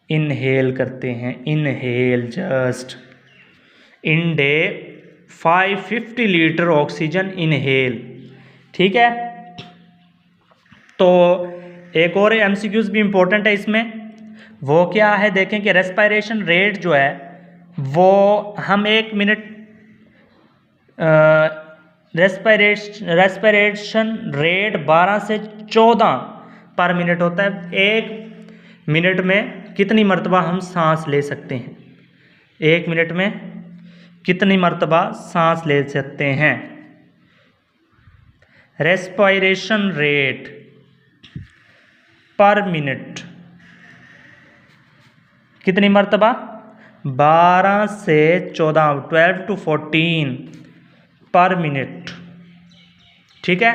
इनहेल करते हैं। Inhale just in day 550 litre oxygen inhale. ठीक है। तो एक और एमसीक्यूज भी इंपॉर्टेंट है इसमें, वो क्या है देखें कि रेस्पिरेशन रेट जो है वो हम 1 मिनट रेस्पिरेशन रेट 12 से 14 पर मिनट होता है। 1 मिनट में कितनी मरतबा हम सांस ले सकते हैं, 1 मिनट में कितनी मरतबा सांस ले सकते हैं। रेस्पिरेशन रेट पर मिनट कितनी मरतबा, 12 से 14, 12 to 14 पर मिनट। ठीक है,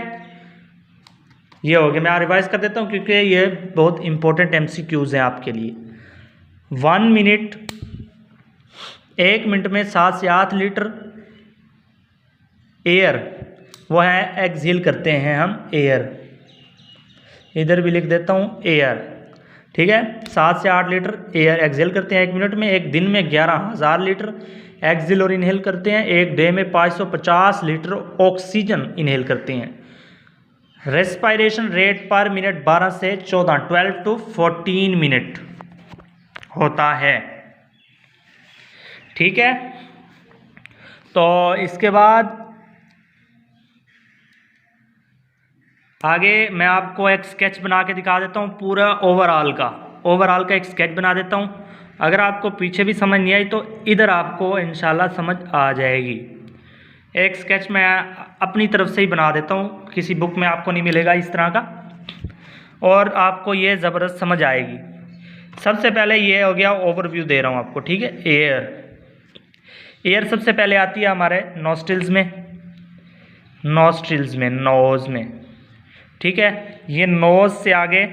ये हो गया। मैं रिवाइज कर देता हूँ क्योंकि ये बहुत इंपॉर्टेंट एमसीक्यूज हैं आपके लिए। 1 मिनट, 1 मिनट में 7 से 8 लीटर एयर, वो है एक्सहेल करते हैं हम एयर, इधर भी लिख देता हूँ एयर। ठीक है, 7 से 8 लीटर एयर एक्सहेल करते हैं 1 मिनट में। एक दिन में 11,000 लीटर एक्सहेल और इनहेल करते हैं। एक डे में 550 लीटर ऑक्सीजन इनहेल करते हैं। रेस्पिरेशन रेट पर मिनट 12 से 14, 12 to 14 मिनट होता है। ठीक है, तो इसके बाद आगे मैं आपको एक स्केच बना के दिखा देता हूँ पूरा ओवरऑल का एक स्केच बना देता हूँ। अगर आपको पीछे भी समझ नहीं आई तो इधर आपको इंशाल्लाह समझ आ जाएगी। एक स्केच मैं अपनी तरफ से ही बना देता हूँ, किसी बुक में आपको नहीं मिलेगा इस तरह का, और आपको ये ज़बरदस्त समझ आएगी। सबसे पहले ये हो गया, ओवरव्यू दे रहा हूँ आपको। ठीक है, एयर सबसे पहले आती है हमारे नोस्ट्रिल्स में, नोज़ में। ठीक है, ये नोज़ से आगे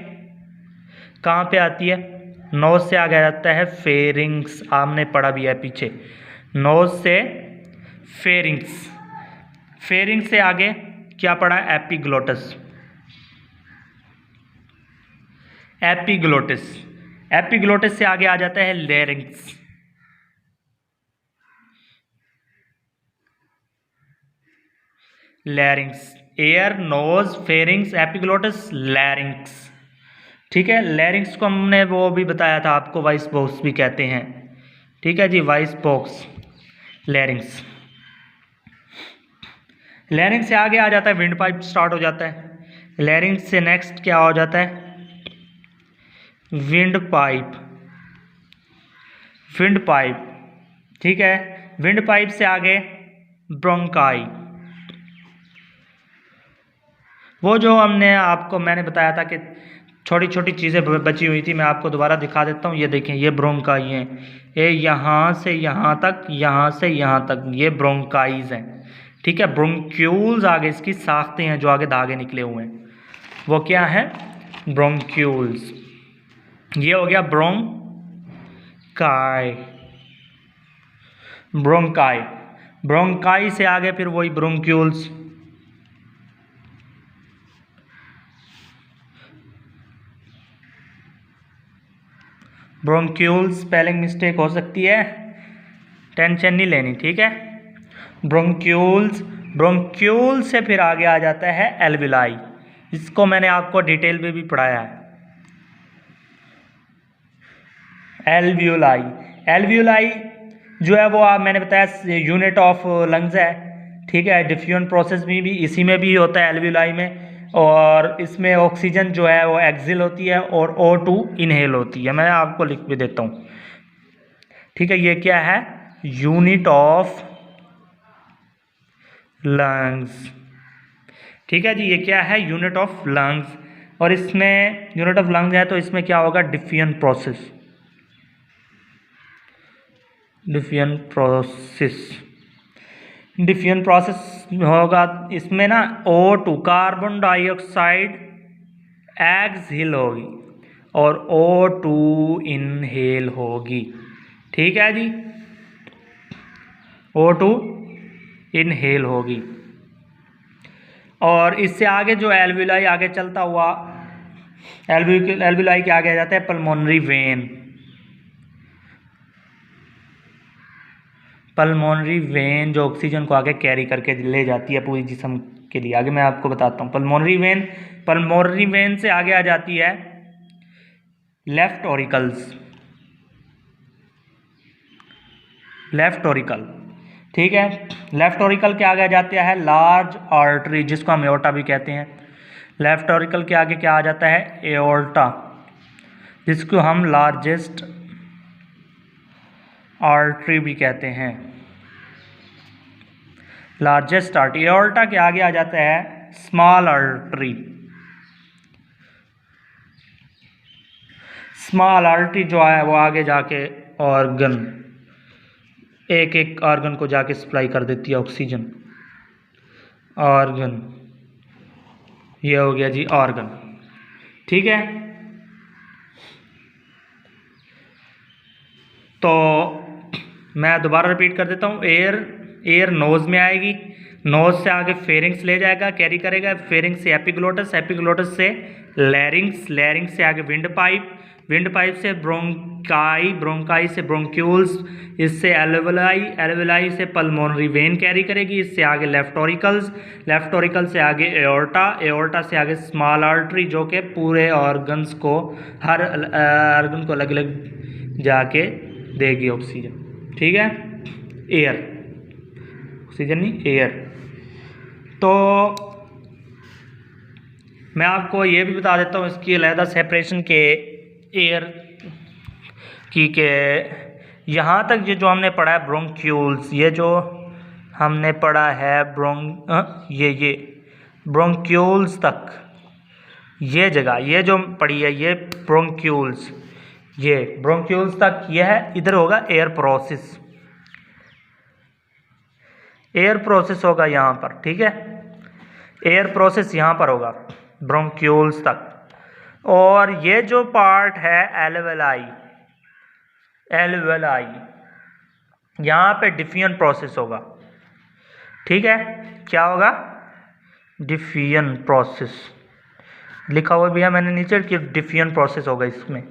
कहाँ पे आती है, नोज़ से आगे आता है फेरिंग्स, आपने पढ़ा भी है पीछे। नोज़ से फेरिंग्स, फेरिंग्स से आगे क्या पढ़ा, एपिग्लोटिस, एपिग्लोटिस से आगे आ जाता है larynx, air, nose, pharynx, epiglottis, larynx. ठीक है, लैरिंक्स को हमने वो भी बताया था आपको, वॉइस बॉक्स भी कहते हैं। ठीक है जी, वॉइस बॉक्स, लैरिंक्स। लैरिंक्स से आगे आ जाता है विंड पाइप, स्टार्ट हो जाता है। लैरिंक्स से नेक्स्ट क्या हो जाता है, विंड पाइप। ठीक है, विंड पाइप से आगे ब्रोंकाई, वो जो मैंने बताया था कि छोटी छोटी चीज़ें बची हुई थी, मैं आपको दोबारा दिखा देता हूँ। ये देखें, ये ब्रोंकाई हैं, ये यहाँ से यहाँ तक, यहाँ से यहाँ तक, ये ब्रोंकाइज हैं। ठीक है, ब्रोंक्यूल्स आगे इसकी साख्तें हैं जो आगे धागे निकले हुए हैं, वो क्या है, ब्रोंक्यूल्स। ये हो गया ब्रोंकाई से आगे फिर वही ब्रोंक्यूल्स। ब्रोंक्यूल्स, स्पेलिंग मिस्टेक हो सकती है, टेंशन नहीं लेनी। ठीक है, ब्रोंक्यूल से फिर आगे आ जाता है एल्विलाई, इसको मैंने आपको डिटेल में भी पढ़ाया है। एल्वियोलाई जो है वो मैंने बताया यूनिट ऑफ लंग्स है। ठीक है, डिफ्यूजन प्रोसेस में भी इसी में भी होता है एल्वियोलाई में, और इसमें ऑक्सीजन जो है वो एक्सहेल होती है और O2 इनहेल होती है। मैं आपको लिख भी देता हूँ। ठीक है, ये क्या है, यूनिट ऑफ लंग्स। ठीक है जी, ये क्या है? Unit of lungs. और इसमें यूनिट ऑफ लंग्स है तो इसमें क्या होगा? Defiant process. Defiant process, defiant process होगा इसमें ना O2 कार्बन डाइऑक्साइड एक्सहेल होगी और O2 इनहेल होगी। ठीक है जी, O2 इनहेल होगी। और इससे आगे जो एल्विलाई आगे चलता हुआ, एल्विलाई के आगे आ जाता है पल्मोनरी वेन। पल्मोनरी वेन जो ऑक्सीजन को आगे कैरी करके ले जाती है पूरी जिस्म के लिए। आगे मैं आपको बताता हूँ। पल्मोनरी वेन से आगे आ जाती है लेफ्ट ऑरिकल्स, लेफ्ट ऑरिकल। ठीक है, लेफ्ट ऑरिकल के आगे आ जाता है लार्ज आर्टरी, जिसको हम एओर्टा भी कहते हैं। लेफ्ट ऑरिकल के आगे क्या आ जाता है? एओर्टा, जिसको हम लार्जेस्ट आर्टरी भी कहते हैं। Largest artery. एओर्टा के आगे आ जाता है स्मॉल आर्टरी। स्मॉल आर्टरी जो है वो आगे जाके ऑर्गन, एक एक ऑर्गन को जाके सप्लाई कर देती है ऑक्सीजन। ऑर्गन, ये हो गया जी ऑर्गन। ठीक है, तो मैं दोबारा रिपीट कर देता हूँ। एयर नोज में आएगी, नोज से आगे फेरिंग्स ले जाएगा, कैरी करेगा। फेरिंग्स से एपिग्लोटस, एपिग्लोटस से लैरिंग्स, लैरिंग्स से आगे विंड पाइप, विंड पाइप से ब्रोंकाई, ब्रोंकाई से ब्रोंक्यूल्स, इससे एल्वेलाई, एल्वेलाई से पल्मोनरी वेन कैरी करेगी। इससे आगे लेफ्ट ऑरिकल्स, लेफ्ट ऑरिकल से आगे एओर्टा, एओर्टा से आगे स्मॉल आर्टरी, जो कि पूरे ऑर्गन्स को, हर ऑर्गन को अलग अलग जाके देगी ऑक्सीजन। ठीक है, एयर, ऑक्सीजन नहीं एयर। तो मैं आपको ये भी बता देता हूँ इसकी अलहदा सेपरेशन के एयर की, के यहाँ तक ये जो हमने पढ़ा है ब्रोंक्यूल्स, ये जो हमने पढ़ा है ये ब्रोंक्यूल्स तक, ये जगह ये जो पढ़ी है ये ब्रोंक्यूल्स, ये ब्रोंक्यूल्स तक ये है। इधर होगा एयर प्रोसेस, एयर प्रोसेस होगा यहाँ पर। ठीक है, एयर प्रोसेस यहाँ पर होगा ब्रोंक्यूल्स तक। और ये जो पार्ट है एल्वेलाई, एल्वेलाई यहाँ पे डिफियन प्रोसेस होगा। ठीक है, क्या होगा? डिफियन प्रोसेस लिखा हुआ भी है मैंने नीचे कि डिफियन प्रोसेस होगा इसमें।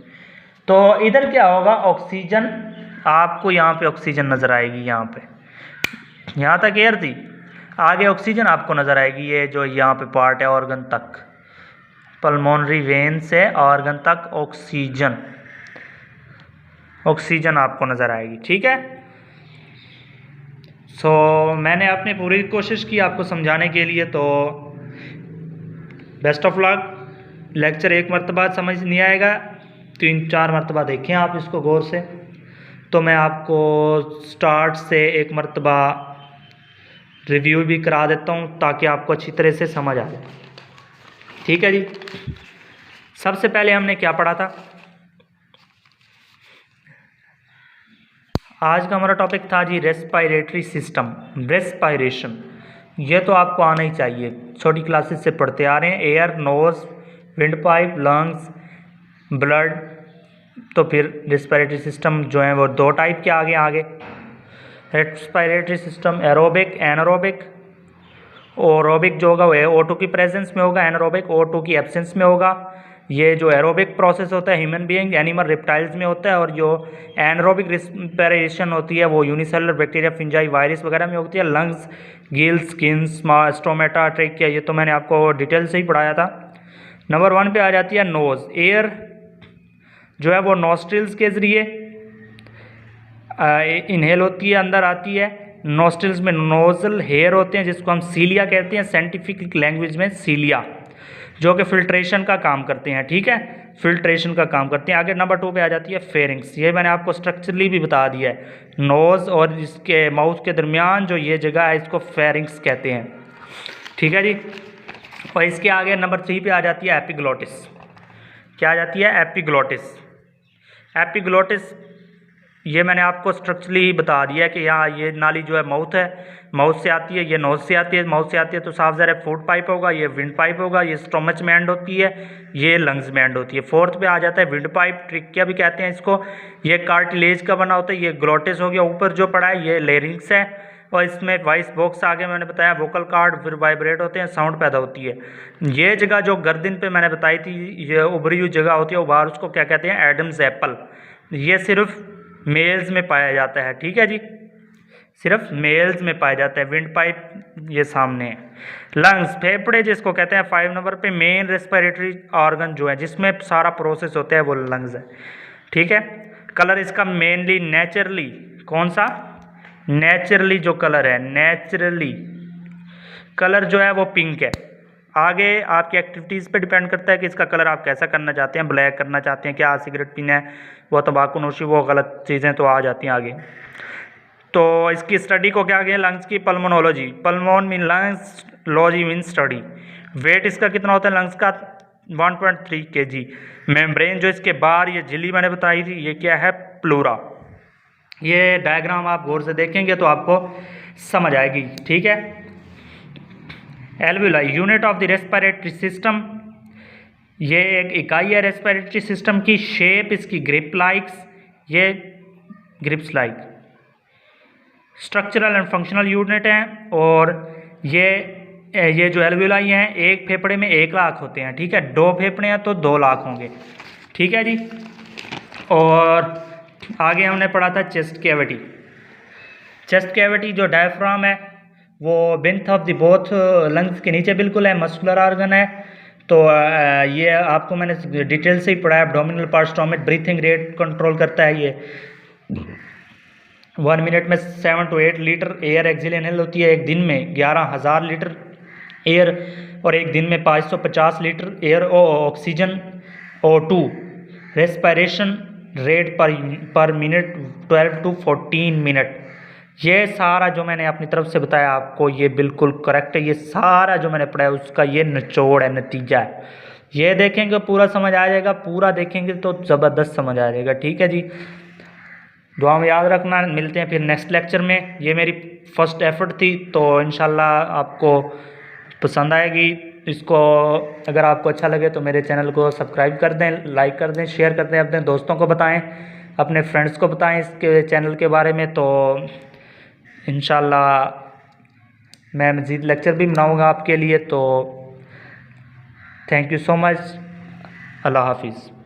तो इधर क्या होगा? ऑक्सीजन, आपको यहाँ पे ऑक्सीजन नज़र आएगी, यहाँ तक एयर थी, आगे ऑक्सीजन आपको नज़र आएगी। ये जो यहाँ पे पार्ट है ऑर्गन तक, पल्मोनरी वेन से ऑर्गन तक ऑक्सीजन, ऑक्सीजन आपको नज़र आएगी। ठीक है, सो मैंने अपनी पूरी कोशिश की आपको समझाने के लिए। तो बेस्ट ऑफ लक। लेक्चर एक मरतबा समझ नहीं आएगा, 3-4 मरतबा देखें आप इसको गौर से, तो मैं आपको स्टार्ट से एक मरतबा रिव्यू भी करा देता हूँ ताकि आपको अच्छी तरह से समझ आ जाए। ठीक है जी, सबसे पहले हमने क्या पढ़ा था? आज का हमारा टॉपिक था जी रेस्पिरेटरी सिस्टम, रेस्पिरेशन। ये तो आपको आना ही चाहिए, छोटी क्लासेस से पढ़ते आ रहे हैं। Air, nose, windpipe, lungs, blood. तो फिर रेस्पिरेटरी सिस्टम जो है वो 2 टाइप के आगे respiratory system aerobic, anaerobic. Aerobic जो होगा वो O2 की प्रेजेंस में होगा, एनारोबिक O2 की एब्सेंस में होगा। ये जो एरोबिक प्रोसेस होता है ह्यूमन बीइंग, एनिमल, रेप्टाइल्स में होता है। और जो एनारोबिक रेस्पिरेशन होती है वो यूनिसेलुलर बैक्टीरिया, फिंजाई, वायरस वगैरह में होती है। Lungs, Gill, skin, stomata, trachea, ये तो मैंने आपको डिटेल से ही पढ़ाया था। नंबर 1 पे आ जाती है नोज। एयर जो है वो नॉस्ट्रिल्स के ज़रिए इनहेल होती है, अंदर आती है। नॉस्ट्रिल्स में नोजल हेयर होते हैं जिसको हम सीलिया कहते हैं, साइंटिफिक लैंग्वेज में सीलिया, जो कि फिल्ट्रेशन का काम करते हैं। ठीक है, फिल्ट्रेशन का काम करती हैं। आगे नंबर 2 पे आ जाती है फेरिंग्स। ये मैंने आपको स्ट्रक्चरली भी बता दिया है, नोज़ और इसके माउथ के दरमियान जो ये जगह है इसको फेरिंग्स कहते हैं, ठीक है जी। और इसके आगे नंबर 3 पे आ जाती है एपिग्लोटिस। क्या आ जाती है? एपिग्लोटिस। एपिग्लोटिस ये मैंने आपको स्ट्रक्चरली बता दिया है कि यहाँ ये नाली जो है माउथ है, माउथ से आती है, ये नोज से आती है, माउथ से आती है तो साफ ज़रा फूड पाइप होगा, ये विंड पाइप होगा, ये स्टोमच में एंड होती है, ये लंग्स में एंड होती है। फोर्थ पे आ जाता है विंड पाइप, ट्रिकिया भी कहते हैं इसको। ये कार्टिलेज का बना होता है, ये ग्लोटिस हो गया। ऊपर जो पड़ा है ये लेरिंग्स है, और इसमें वॉइस बॉक्स आगे मैंने बताया, वोकल कार्ड, फिर वाइब्रेट होते हैं, साउंड पैदा होती है। ये जगह जो गर्दन पे मैंने बताई थी, ये उभरी हुई जगह होती है उभार, उसको क्या कहते हैं? Adam's apple. ये सिर्फ मेल्स में पाया जाता है, ठीक है जी, सिर्फ मेल्स में पाया जाता है। विंड पाइप ये सामने है। लंग्स, फेफड़े जिसको कहते हैं 5 नंबर पे, मेन रेस्पिरेटरी ऑर्गन जो है जिसमें सारा प्रोसेस होता है वो लंग्स है, ठीक है। कलर इसका मेनली नेचुरली, कौन सा? नेचुरली जो कलर है, नेचुरली कलर जो है वो पिंक है। आगे आपकी एक्टिविटीज़ पे डिपेंड करता है कि इसका कलर आप कैसा करना चाहते हैं, ब्लैक करना चाहते हैं, क्या सिगरेट पीना है, वो तंबाकू नोशी, वो गलत चीज़ें तो आ जाती हैं आगे। तो इसकी स्टडी को क्या कहें? लंग्स की pulmonology. Pulmon mean lungs, logy mean study. Wait इसका कितना होता है लंग्स का? 1.3 kg। मेम्ब्रेन जो इसके बाहर ये झिल्ली मैंने बताई थी, ये क्या है? प्लूरा। ये डायग्राम आप गौर से देखेंगे तो आपको समझ आएगी, ठीक है। Alveoli, unit of the respiratory system, ये एक इकाई है रेस्पिरेटरी सिस्टम की। शेप इसकी ग्रिप लाइक्स, ये grapes like. Structural and functional unit हैं, और ये जो एल्वुलाई हैं, एक फेफड़े में 1 लाख होते हैं, ठीक है। 2 फेफड़े हैं तो 2 लाख होंगे, ठीक है जी। और आगे हमने पढ़ा था चेस्ट कैविटी। चेस्ट कैविटी जो डायफ्राम है वो बेंथ ऑफ द बोथ लंग्स के नीचे बिल्कुल है, मस्कुलर ऑर्गन है। तो ये आपको मैंने डिटेल से ही पढ़ा है। Abdominal part stomach, breathing rate control करता है। ये 1 मिनट में 7 to 8 litre air exhale inhale होती है। एक दिन में 11,000 लीटर एयर, और एक दिन में 550 litre air oxygen O2। Respiration rate पर मिनट 12 to 14 मिनट। ये सारा जो मैंने अपनी तरफ से बताया आपको ये बिल्कुल करेक्ट है। ये सारा जो मैंने पढ़ा है उसका ये निचोड़ है, नतीजा है। ये देखेंगे पूरा समझ आ जाएगा, पूरा देखेंगे तो ज़बरदस्त समझ आ जाएगा, ठीक है जी। दुआ में याद रखना, मिलते हैं फिर नेक्स्ट लेक्चर में। ये मेरी फर्स्ट एफर्ट थी, तो इंशाल्लाह आपको पसंद आएगी। इसको अगर आपको अच्छा लगे तो मेरे चैनल को सब्सक्राइब कर दें, लाइक कर दें, शेयर कर दें, अपने दोस्तों को बताएं, अपने फ्रेंड्स को बताएं इसके चैनल के बारे में। तो इंशाल्लाह मैं मज़ीद लेक्चर भी बनाऊंगा आपके लिए। तो थैंक यू सो मच। अल्लाह हाफिज़।